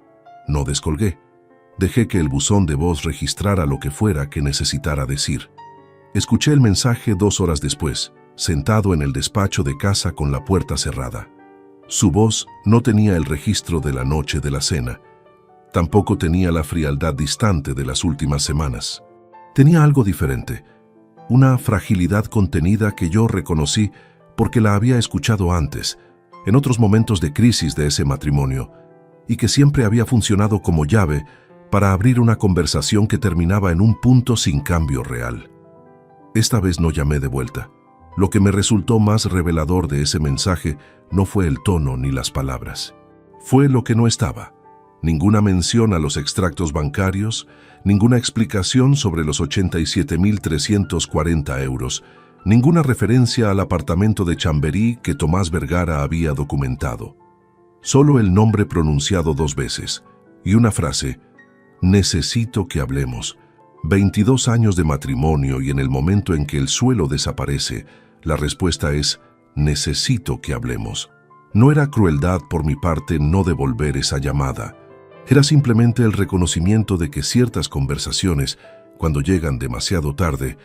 No descolgué. Dejé que el buzón de voz registrara lo que fuera que necesitara decir. Escuché el mensaje 2 horas después, sentado en el despacho de casa con la puerta cerrada. Su voz no tenía el registro de la noche de la cena. Tampoco tenía la frialdad distante de las últimas semanas. Tenía algo diferente, una fragilidad contenida que yo reconocí porque la había escuchado antes, en otros momentos de crisis de ese matrimonio, y que siempre había funcionado como llave para abrir una conversación que terminaba en un punto sin cambio real. Esta vez no llamé de vuelta. Lo que me resultó más revelador de ese mensaje no fue el tono ni las palabras. Fue lo que no estaba. Ninguna mención a los extractos bancarios, ninguna explicación sobre los 87.340 euros, ninguna referencia al apartamento de Chamberí que Tomás Vergara había documentado. Solo el nombre pronunciado 2 veces y una frase: necesito que hablemos. 22 años de matrimonio y en el momento en que el suelo desaparece, la respuesta es: necesito que hablemos. No era crueldad por mi parte no devolver esa llamada. Era simplemente el reconocimiento de que ciertas conversaciones, cuando llegan demasiado tarde,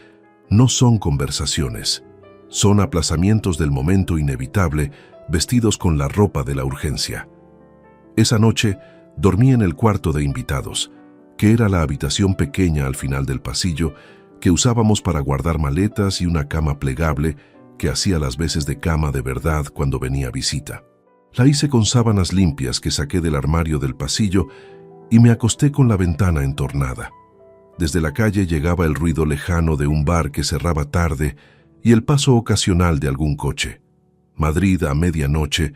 no son conversaciones. Son aplazamientos del momento inevitable, vestidos con la ropa de la urgencia. Esa noche dormí en el cuarto de invitados, que era la habitación pequeña al final del pasillo que usábamos para guardar maletas y una cama plegable que hacía las veces de cama de verdad cuando venía a visita. La hice con sábanas limpias que saqué del armario del pasillo y me acosté con la ventana entornada. Desde la calle llegaba el ruido lejano de un bar que cerraba tarde y el paso ocasional de algún coche. Madrid a medianoche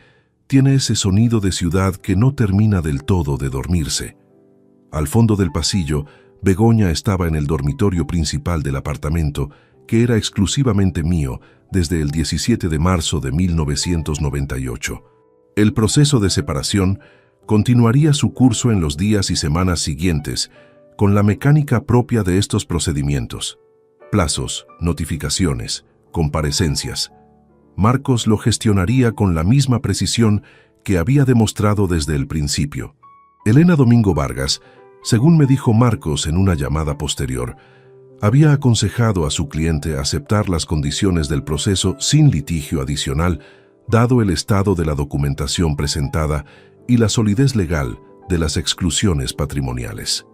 tiene ese sonido de ciudad que no termina del todo de dormirse. Al fondo del pasillo, Begoña estaba en el dormitorio principal del apartamento, que era exclusivamente mío desde el 17 de marzo de 1998. El proceso de separación continuaría su curso en los días y semanas siguientes, con la mecánica propia de estos procedimientos. Plazos, notificaciones, comparecencias. Marcos lo gestionaría con la misma precisión que había demostrado desde el principio. Elena Domingo Vargas, según me dijo Marcos en una llamada posterior, había aconsejado a su cliente aceptar las condiciones del proceso sin litigio adicional, dado el estado de la documentación presentada y la solidez legal de las exclusiones patrimoniales.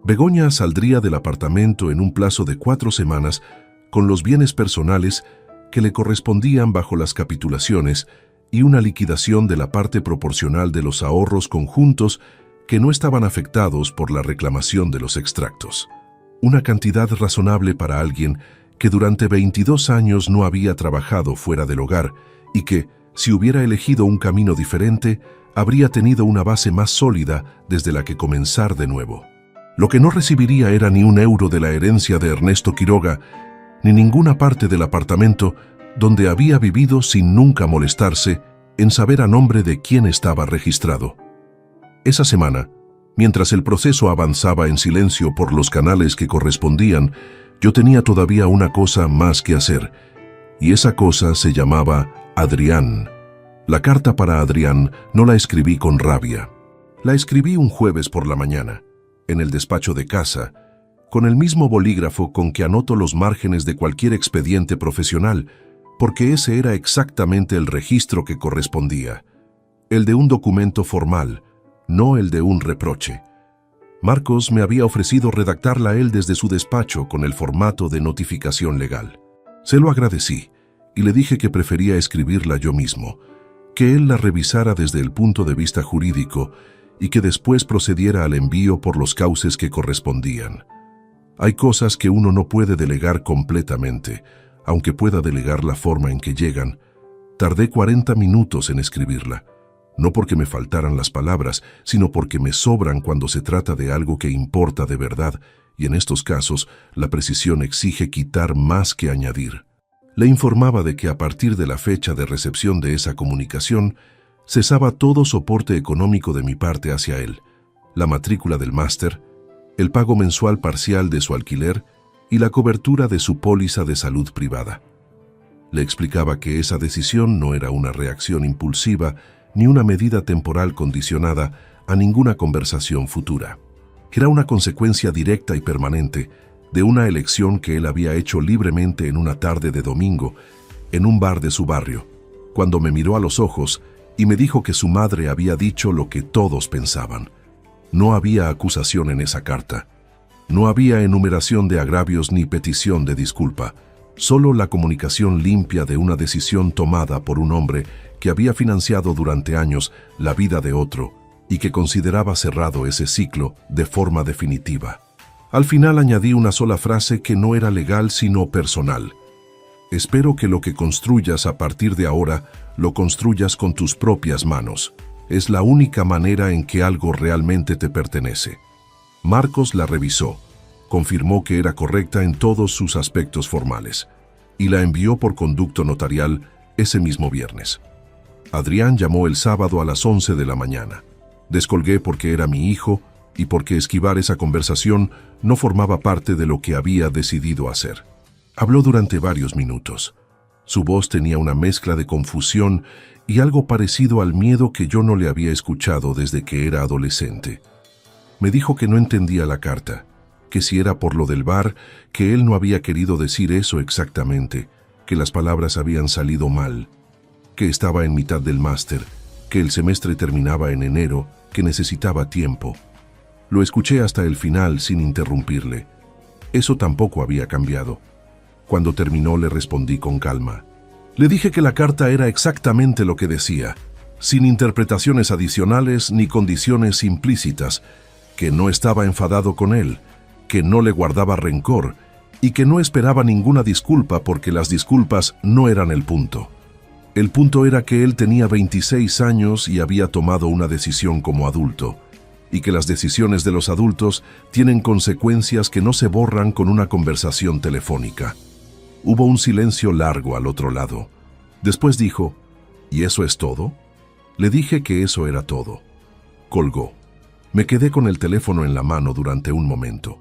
Begoña saldría del apartamento en un plazo de 4 semanas con los bienes personales que le correspondían bajo las capitulaciones y una liquidación de la parte proporcional de los ahorros conjuntos que no estaban afectados por la reclamación de los extractos. Una cantidad razonable para alguien que durante 22 años no había trabajado fuera del hogar y que, si hubiera elegido un camino diferente, habría tenido una base más sólida desde la que comenzar de nuevo. Lo que no recibiría era ni un euro de la herencia de Ernesto Quiroga, ni ninguna parte del apartamento donde había vivido sin nunca molestarse en saber a nombre de quién estaba registrado. Esa semana, mientras el proceso avanzaba en silencio por los canales que correspondían, yo tenía todavía una cosa más que hacer, y esa cosa se llamaba Adrián. La carta para Adrián no la escribí con rabia. La escribí un jueves por la mañana, en el despacho de casa, con el mismo bolígrafo con que anoto los márgenes de cualquier expediente profesional, porque ese era exactamente el registro que correspondía, el de un documento formal, no el de un reproche. Marcos me había ofrecido redactarla él desde su despacho con el formato de notificación legal. Se lo agradecí y le dije que prefería escribirla yo mismo, que él la revisara desde el punto de vista jurídico y que después procediera al envío por los cauces que correspondían. Hay cosas que uno no puede delegar completamente, aunque pueda delegar la forma en que llegan. Tardé 40 minutos en escribirla, no porque me faltaran las palabras, sino porque me sobran cuando se trata de algo que importa de verdad, y en estos casos la precisión exige quitar más que añadir. Le informaba de que a partir de la fecha de recepción de esa comunicación, cesaba todo soporte económico de mi parte hacia él, la matrícula del máster, el pago mensual parcial de su alquiler y la cobertura de su póliza de salud privada. Le explicaba que esa decisión no era una reacción impulsiva ni una medida temporal condicionada a ninguna conversación futura. Era una consecuencia directa y permanente de una elección que él había hecho libremente en una tarde de domingo, en un bar de su barrio, cuando me miró a los ojos y me dijo que su madre había dicho lo que todos pensaban. No había acusación en esa carta. No había enumeración de agravios ni petición de disculpa, solo la comunicación limpia de una decisión tomada por un hombre que había financiado durante años la vida de otro y que consideraba cerrado ese ciclo de forma definitiva. Al final añadí una sola frase que no era legal sino personal. Espero que lo que construyas a partir de ahora lo construyas con tus propias manos. Es la única manera en que algo realmente te pertenece. Marcos la revisó, confirmó que era correcta en todos sus aspectos formales y la envió por conducto notarial ese mismo viernes. Adrián llamó el sábado a las 11 de la mañana. Descolgué porque era mi hijo y porque esquivar esa conversación no formaba parte de lo que había decidido hacer. Habló durante varios minutos. Su voz tenía una mezcla de confusión y algo parecido al miedo que yo no le había escuchado desde que era adolescente. Me dijo que no entendía la carta, que si era por lo del bar, que él no había querido decir eso exactamente, que las palabras habían salido mal, que estaba en mitad del máster, que el semestre terminaba en enero, que necesitaba tiempo. Lo escuché hasta el final sin interrumpirle. Eso tampoco había cambiado. Cuando terminó le respondí con calma. Le dije que la carta era exactamente lo que decía, sin interpretaciones adicionales ni condiciones implícitas, que no estaba enfadado con él, que no le guardaba rencor y que no esperaba ninguna disculpa porque las disculpas no eran el punto. El punto era que él tenía 26 años y había tomado una decisión como adulto, y que las decisiones de los adultos tienen consecuencias que no se borran con una conversación telefónica. Hubo un silencio largo al otro lado. Después dijo, ¿y eso es todo? Le dije que eso era todo. Colgó. Me quedé con el teléfono en la mano durante un momento.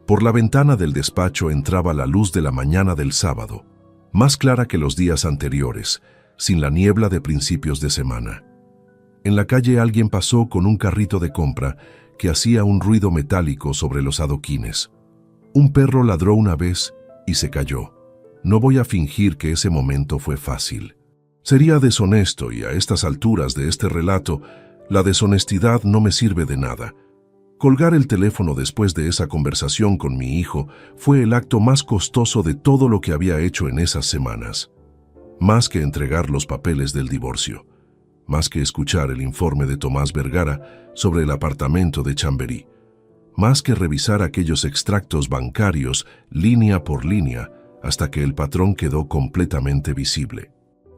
Por la ventana del despacho entraba la luz de la mañana del sábado, más clara que los días anteriores, sin la niebla de principios de semana. En la calle alguien pasó con un carrito de compra que hacía un ruido metálico sobre los adoquines. Un perro ladró una vez y se cayó. No voy a fingir que ese momento fue fácil. Sería deshonesto y a estas alturas de este relato, la deshonestidad no me sirve de nada. Colgar el teléfono después de esa conversación con mi hijo fue el acto más costoso de todo lo que había hecho en esas semanas. Más que entregar los papeles del divorcio, más que escuchar el informe de Tomás Vergara sobre el apartamento de Chamberí, más que revisar aquellos extractos bancarios línea por línea hasta que el patrón quedó completamente visible.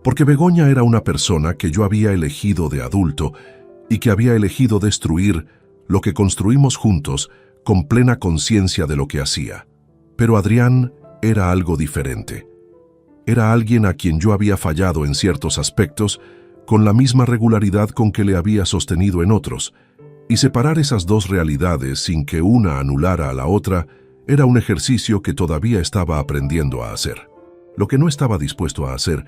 Porque Begoña era una persona que yo había elegido de adulto y que había elegido destruir lo que construimos juntos con plena conciencia de lo que hacía. Pero Adrián era algo diferente. Era alguien a quien yo había fallado en ciertos aspectos con la misma regularidad con que le había sostenido en otros, y separar esas dos realidades sin que una anulara a la otra era un ejercicio que todavía estaba aprendiendo a hacer. Lo que no estaba dispuesto a hacer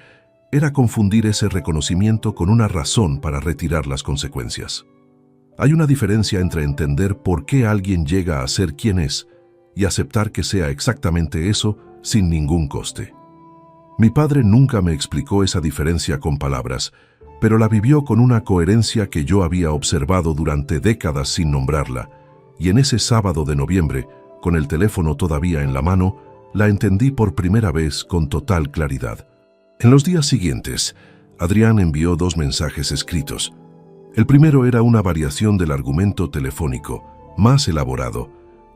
era confundir ese reconocimiento con una razón para retirar las consecuencias. Hay una diferencia entre entender por qué alguien llega a ser quien es y aceptar que sea exactamente eso sin ningún coste. Mi padre nunca me explicó esa diferencia con palabras, pero la vivió con una coherencia que yo había observado durante décadas sin nombrarla, y en ese sábado de noviembre, con el teléfono todavía en la mano, la entendí por primera vez con total claridad. En los días siguientes, Adrián envió 2 mensajes escritos. El primero era una variación del argumento telefónico, más elaborado,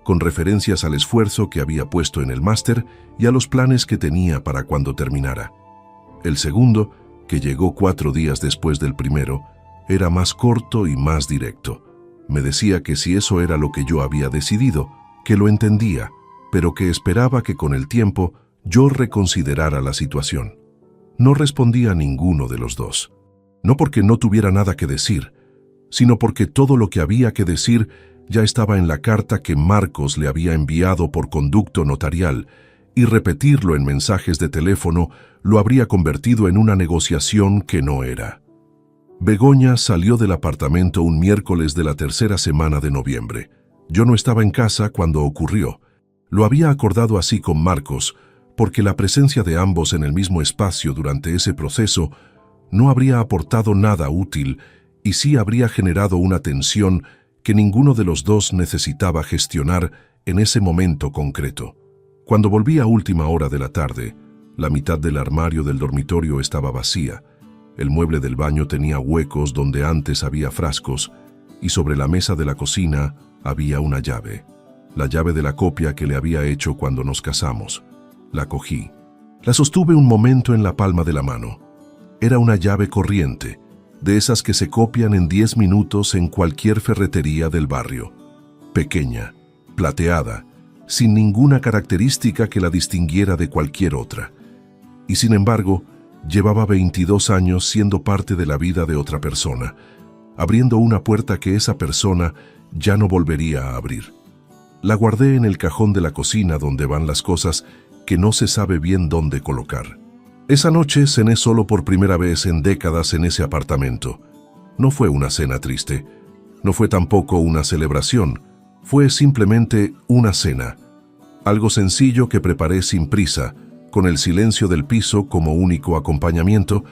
con referencias al esfuerzo que había puesto en el máster y a los planes que tenía para cuando terminara. El segundo, que llegó 4 días después del primero, era más corto y más directo. Me decía que si eso era lo que yo había decidido, que lo entendía, pero que esperaba que con el tiempo yo reconsiderara la situación. No respondía a ninguno de los dos. No porque no tuviera nada que decir, sino porque todo lo que había que decir ya estaba en la carta que Marcos le había enviado por conducto notarial, y repetirlo en mensajes de teléfono lo habría convertido en una negociación que no era. Begoña salió del apartamento un miércoles de la 3ª semana de noviembre. Yo no estaba en casa cuando ocurrió. Lo había acordado así con Marcos, porque la presencia de ambos en el mismo espacio durante ese proceso no habría aportado nada útil y sí habría generado una tensión que ninguno de los dos necesitaba gestionar en ese momento concreto. Cuando volví a última hora de la tarde, la mitad del armario del dormitorio estaba vacía, el mueble del baño tenía huecos donde antes había frascos y sobre la mesa de la cocina había una llave, la llave de la copia que le había hecho cuando nos casamos. La cogí. La sostuve un momento en la palma de la mano. Era una llave corriente, de esas que se copian en 10 minutos en cualquier ferretería del barrio. Pequeña, plateada, sin ninguna característica que la distinguiera de cualquier otra. Y sin embargo, llevaba 22 años siendo parte de la vida de otra persona, abriendo una puerta que esa persona ya no volvería a abrir. La guardé en el cajón de la cocina donde van las cosas que no se sabe bien dónde colocar. Esa noche cené solo por primera vez en décadas en ese apartamento. No fue una cena triste, no fue tampoco una celebración, fue simplemente una cena. Algo sencillo que preparé sin prisa, con el silencio del piso como único acompañamiento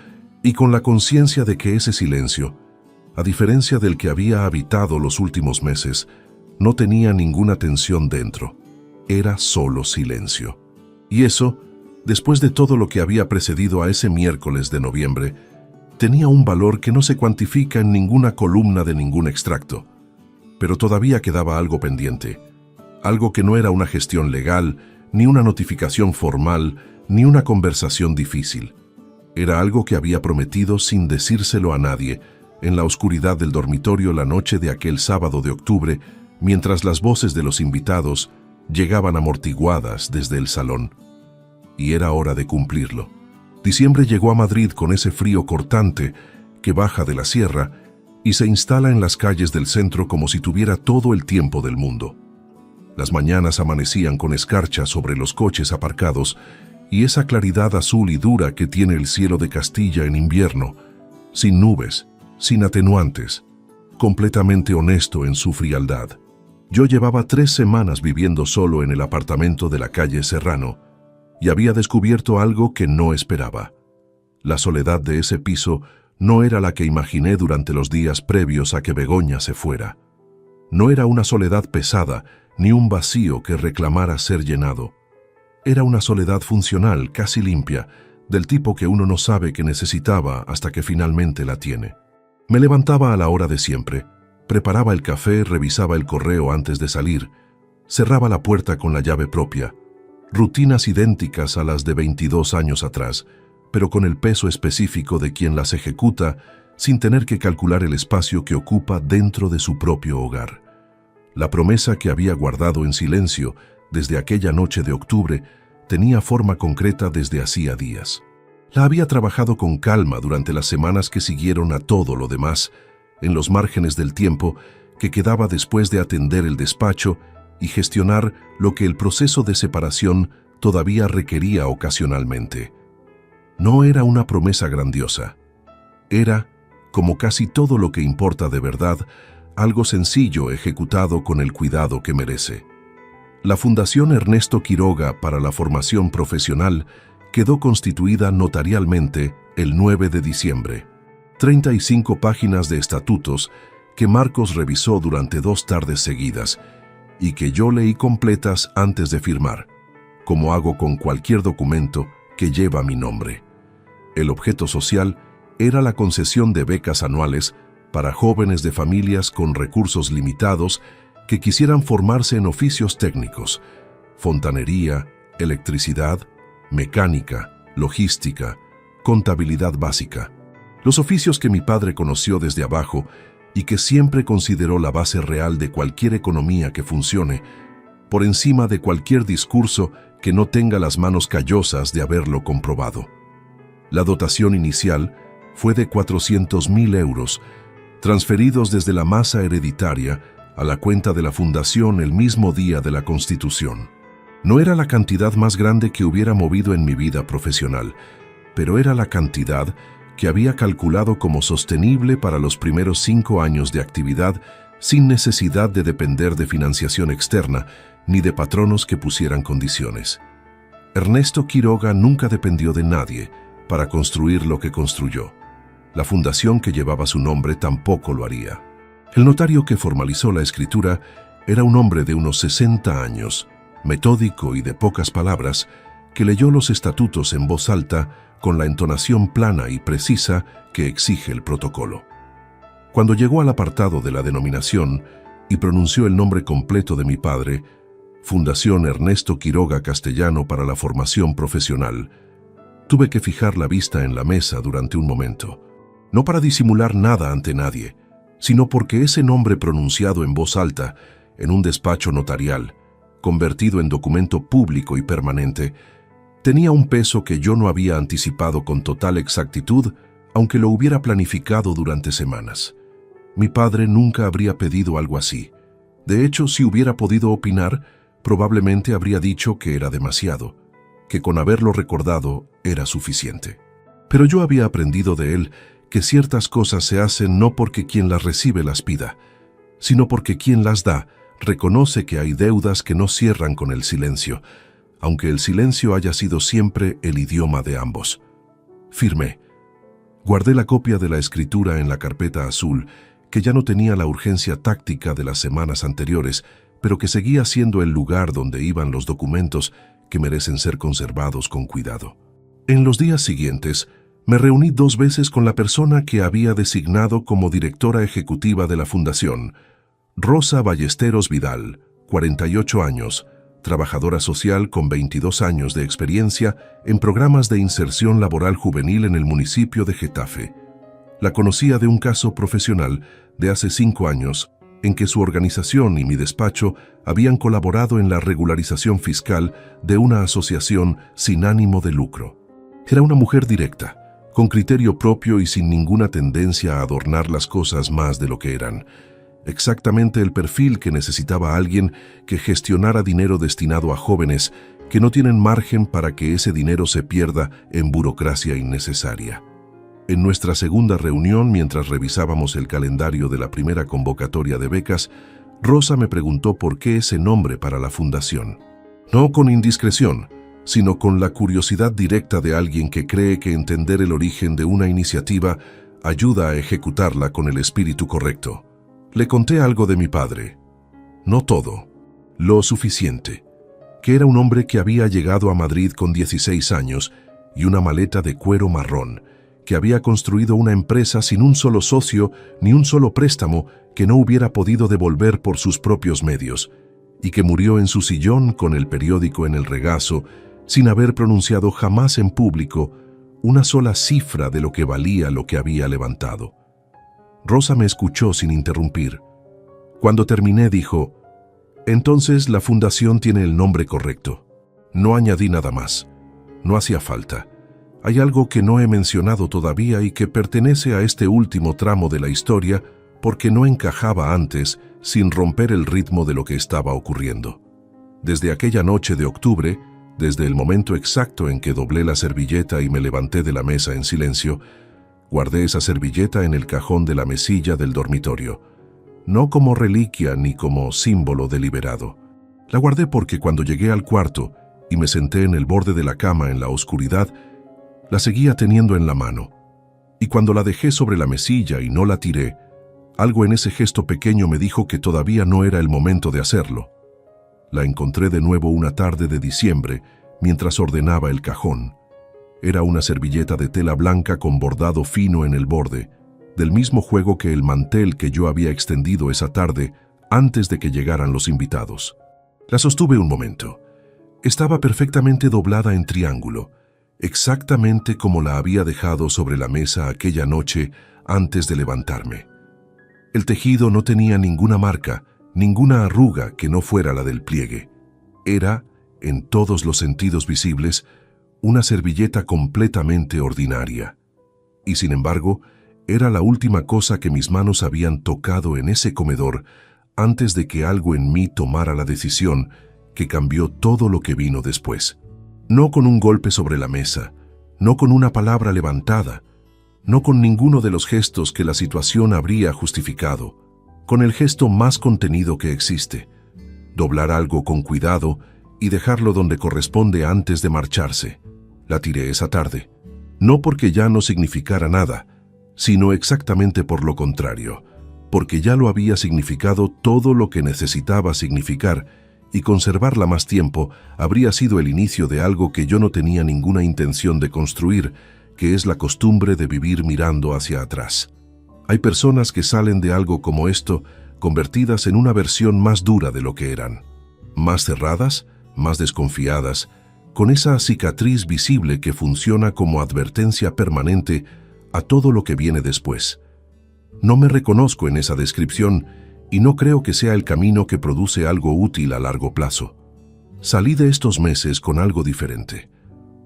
y con la conciencia de que ese silencio, a diferencia del que había habitado los últimos meses, no tenía ninguna tensión dentro. Era solo silencio. Y eso Después de todo lo que había precedido a ese miércoles de noviembre, tenía un valor que no se cuantifica en ninguna columna de ningún extracto. Pero todavía quedaba algo pendiente, algo que no era una gestión legal, ni una notificación formal, ni una conversación difícil. Era algo que había prometido sin decírselo a nadie, en la oscuridad del dormitorio la noche de aquel sábado de octubre, mientras las voces de los invitados llegaban amortiguadas desde el salón. Y era hora de cumplirlo. Diciembre llegó a Madrid con ese frío cortante que baja de la sierra y se instala en las calles del centro como si tuviera todo el tiempo del mundo. Las mañanas amanecían con escarcha sobre los coches aparcados y esa claridad azul y dura que tiene el cielo de Castilla en invierno, sin nubes, sin atenuantes, completamente honesto en su frialdad. Yo llevaba 3 semanas viviendo solo en el apartamento de la calle Serrano y había descubierto algo que no esperaba. La soledad de ese piso no era la que imaginé durante los días previos a que Begoña se fuera. No era una soledad pesada, ni un vacío que reclamara ser llenado. Era una soledad funcional, casi limpia, del tipo que uno no sabe que necesitaba hasta que finalmente la tiene. Me levantaba a la hora de siempre, preparaba el café, revisaba el correo antes de salir, cerraba la puerta con la llave propia. Rutinas idénticas a las de 22 años atrás, pero con el peso específico de quien las ejecuta sin tener que calcular el espacio que ocupa dentro de su propio hogar. La promesa que había guardado en silencio desde aquella noche de octubre tenía forma concreta desde hacía días. La había trabajado con calma durante las semanas que siguieron a todo lo demás, en los márgenes del tiempo que quedaba después de atender el despacho y gestionar lo que el proceso de separación todavía requería ocasionalmente. No era una promesa grandiosa. Era, como casi todo lo que importa de verdad, algo sencillo ejecutado con el cuidado que merece. La Fundación Ernesto Quiroga para la Formación Profesional quedó constituida notarialmente el 9 de diciembre. 35 páginas de estatutos que Marcos revisó durante 2 tardes seguidas y que yo leí completas antes de firmar, como hago con cualquier documento que lleva mi nombre. El objeto social era la concesión de becas anuales para jóvenes de familias con recursos limitados que quisieran formarse en oficios técnicos, fontanería, electricidad, mecánica, logística, contabilidad básica. Los oficios que mi padre conoció desde abajo y que siempre consideró la base real de cualquier economía que funcione, por encima de cualquier discurso que no tenga las manos callosas de haberlo comprobado. La dotación inicial fue de 400.000 euros, transferidos desde la masa hereditaria a la cuenta de la Fundación el mismo día de la Constitución. No era la cantidad más grande que hubiera movido en mi vida profesional, pero era la cantidad que había calculado como sostenible para los primeros 5 años de actividad sin necesidad de depender de financiación externa ni de patronos que pusieran condiciones. Ernesto Quiroga nunca dependió de nadie para construir lo que construyó. La fundación que llevaba su nombre tampoco lo haría. El notario que formalizó la escritura era un hombre de unos 60 años, metódico y de pocas palabras, que leyó los estatutos en voz alta con la entonación plana y precisa que exige el protocolo. Cuando llegó al apartado de la denominación y pronunció el nombre completo de mi padre, Fundación Ernesto Quiroga Castellano para la Formación Profesional, tuve que fijar la vista en la mesa durante un momento, no para disimular nada ante nadie, sino porque ese nombre pronunciado en voz alta, en un despacho notarial, convertido en documento público y permanente, tenía un peso que yo no había anticipado con total exactitud, aunque lo hubiera planificado durante semanas. Mi padre nunca habría pedido algo así. De hecho, si hubiera podido opinar, probablemente habría dicho que era demasiado, que con haberlo recordado era suficiente. Pero yo había aprendido de él que ciertas cosas se hacen no porque quien las recibe las pida, sino porque quien las da reconoce que hay deudas que no cierran con el silencio, aunque el silencio haya sido siempre el idioma de ambos. Firmé. Guardé la copia de la escritura en la carpeta azul, que ya no tenía la urgencia táctica de las semanas anteriores, pero que seguía siendo el lugar donde iban los documentos que merecen ser conservados con cuidado. En los días siguientes, me reuní 2 veces con la persona que había designado como directora ejecutiva de la fundación, Rosa Ballesteros Vidal, 48 años, trabajadora social con 22 años de experiencia en programas de inserción laboral juvenil en el municipio de Getafe. La conocía de un caso profesional de hace 5 años, en que su organización y mi despacho habían colaborado en la regularización fiscal de una asociación sin ánimo de lucro. Era una mujer directa, con criterio propio y sin ninguna tendencia a adornar las cosas más de lo que eran. Exactamente el perfil que necesitaba alguien que gestionara dinero destinado a jóvenes que no tienen margen para que ese dinero se pierda en burocracia innecesaria. En nuestra segunda reunión, mientras revisábamos el calendario de la primera convocatoria de becas, Rosa me preguntó por qué ese nombre para la fundación. No con indiscreción, sino con la curiosidad directa de alguien que cree que entender el origen de una iniciativa ayuda a ejecutarla con el espíritu correcto. Le conté algo de mi padre. No todo, lo suficiente. Que era un hombre que había llegado a Madrid con 16 años y una maleta de cuero marrón, que había construido una empresa sin un solo socio ni un solo préstamo que no hubiera podido devolver por sus propios medios, y que murió en su sillón con el periódico en el regazo, sin haber pronunciado jamás en público una sola cifra de lo que valía lo que había levantado. Rosa me escuchó sin interrumpir. Cuando terminé dijo: «Entonces la fundación tiene el nombre correcto». No añadí nada más. No hacía falta. Hay algo que no he mencionado todavía y que pertenece a este último tramo de la historia porque no encajaba antes sin romper el ritmo de lo que estaba ocurriendo. Desde aquella noche de octubre, desde el momento exacto en que doblé la servilleta y me levanté de la mesa en silencio, guardé esa servilleta en el cajón de la mesilla del dormitorio, no como reliquia ni como símbolo deliberado. La guardé porque cuando llegué al cuarto y me senté en el borde de la cama en la oscuridad, la seguía teniendo en la mano, y cuando la dejé sobre la mesilla y no la tiré, algo en ese gesto pequeño me dijo que todavía no era el momento de hacerlo. La encontré de nuevo una tarde de diciembre, mientras ordenaba el cajón. Era una servilleta de tela blanca con bordado fino en el borde, del mismo juego que el mantel que yo había extendido esa tarde antes de que llegaran los invitados. La sostuve un momento. Estaba perfectamente doblada en triángulo, exactamente como la había dejado sobre la mesa aquella noche antes de levantarme. El tejido no tenía ninguna marca, ninguna arruga que no fuera la del pliegue. Era, en todos los sentidos visibles, una servilleta completamente ordinaria. Y sin embargo, era la última cosa que mis manos habían tocado en ese comedor antes de que algo en mí tomara la decisión que cambió todo lo que vino después. No con un golpe sobre la mesa, no con una palabra levantada, no con ninguno de los gestos que la situación habría justificado, con el gesto más contenido que existe: doblar algo con cuidado y dejarlo donde corresponde antes de marcharse. La tiré esa tarde, no porque ya no significara nada, sino exactamente por lo contrario, porque ya lo había significado todo lo que necesitaba significar, y conservarla más tiempo habría sido el inicio de algo que yo no tenía ninguna intención de construir, que es la costumbre de vivir mirando hacia atrás. Hay personas que salen de algo como esto convertidas en una versión más dura de lo que eran, más cerradas, más desconfiadas, con esa cicatriz visible que funciona como advertencia permanente a todo lo que viene después. No me reconozco en esa descripción y no creo que sea el camino que produce algo útil a largo plazo. Salí de estos meses con algo diferente,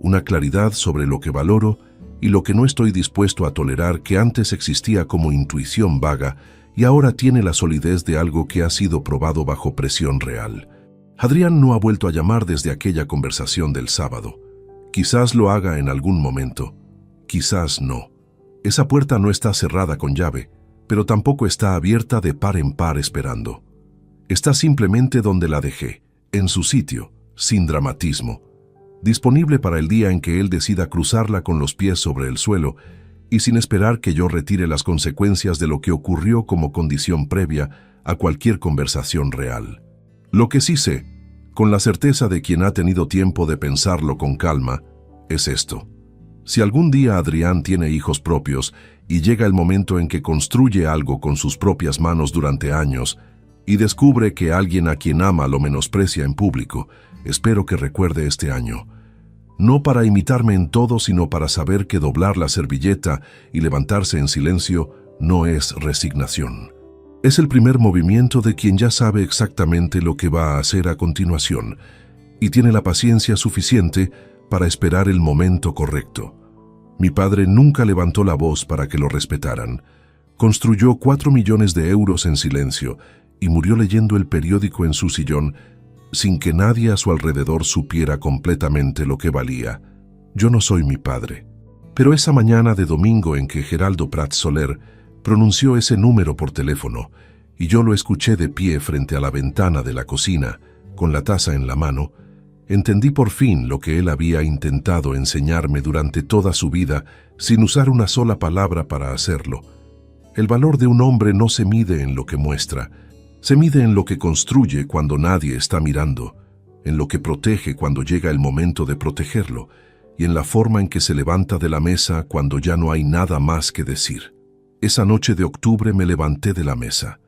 una claridad sobre lo que valoro y lo que no estoy dispuesto a tolerar, que antes existía como intuición vaga y ahora tiene la solidez de algo que ha sido probado bajo presión real. Adrián no ha vuelto a llamar desde aquella conversación del sábado. Quizás lo haga en algún momento, quizás no. Esa puerta no está cerrada con llave, pero tampoco está abierta de par en par esperando. Está simplemente donde la dejé, en su sitio, sin dramatismo, disponible para el día en que él decida cruzarla con los pies sobre el suelo y sin esperar que yo retire las consecuencias de lo que ocurrió como condición previa a cualquier conversación real. Lo que sí sé, con la certeza de quien ha tenido tiempo de pensarlo con calma, es esto. Si algún día Adrián tiene hijos propios y llega el momento en que construye algo con sus propias manos durante años y descubre que alguien a quien ama lo menosprecia en público, espero que recuerde este año. No para imitarme en todo, sino para saber que doblar la servilleta y levantarse en silencio no es resignación. Es el primer movimiento de quien ya sabe exactamente lo que va a hacer a continuación y tiene la paciencia suficiente para esperar el momento correcto. Mi padre nunca levantó la voz para que lo respetaran. Construyó 4 millones de euros en silencio y murió leyendo el periódico en su sillón sin que nadie a su alrededor supiera completamente lo que valía. Yo no soy mi padre. Pero esa mañana de domingo en que Geraldo Prats Soler pronunció ese número por teléfono y yo lo escuché de pie frente a la ventana de la cocina, con la taza en la mano, entendí por fin lo que él había intentado enseñarme durante toda su vida sin usar una sola palabra para hacerlo. El valor de un hombre no se mide en lo que muestra, se mide en lo que construye cuando nadie está mirando, en lo que protege cuando llega el momento de protegerlo y en la forma en que se levanta de la mesa cuando ya no hay nada más que decir. Esa noche de octubre me levanté de la mesa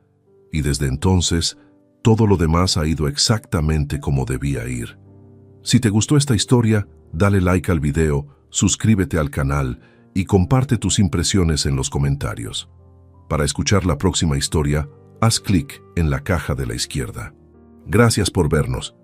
y desde entonces todo lo demás ha ido exactamente como debía ir. Si te gustó esta historia, dale like al video, suscríbete al canal y comparte tus impresiones en los comentarios. Para escuchar la próxima historia, haz clic en la caja de la izquierda. Gracias por vernos.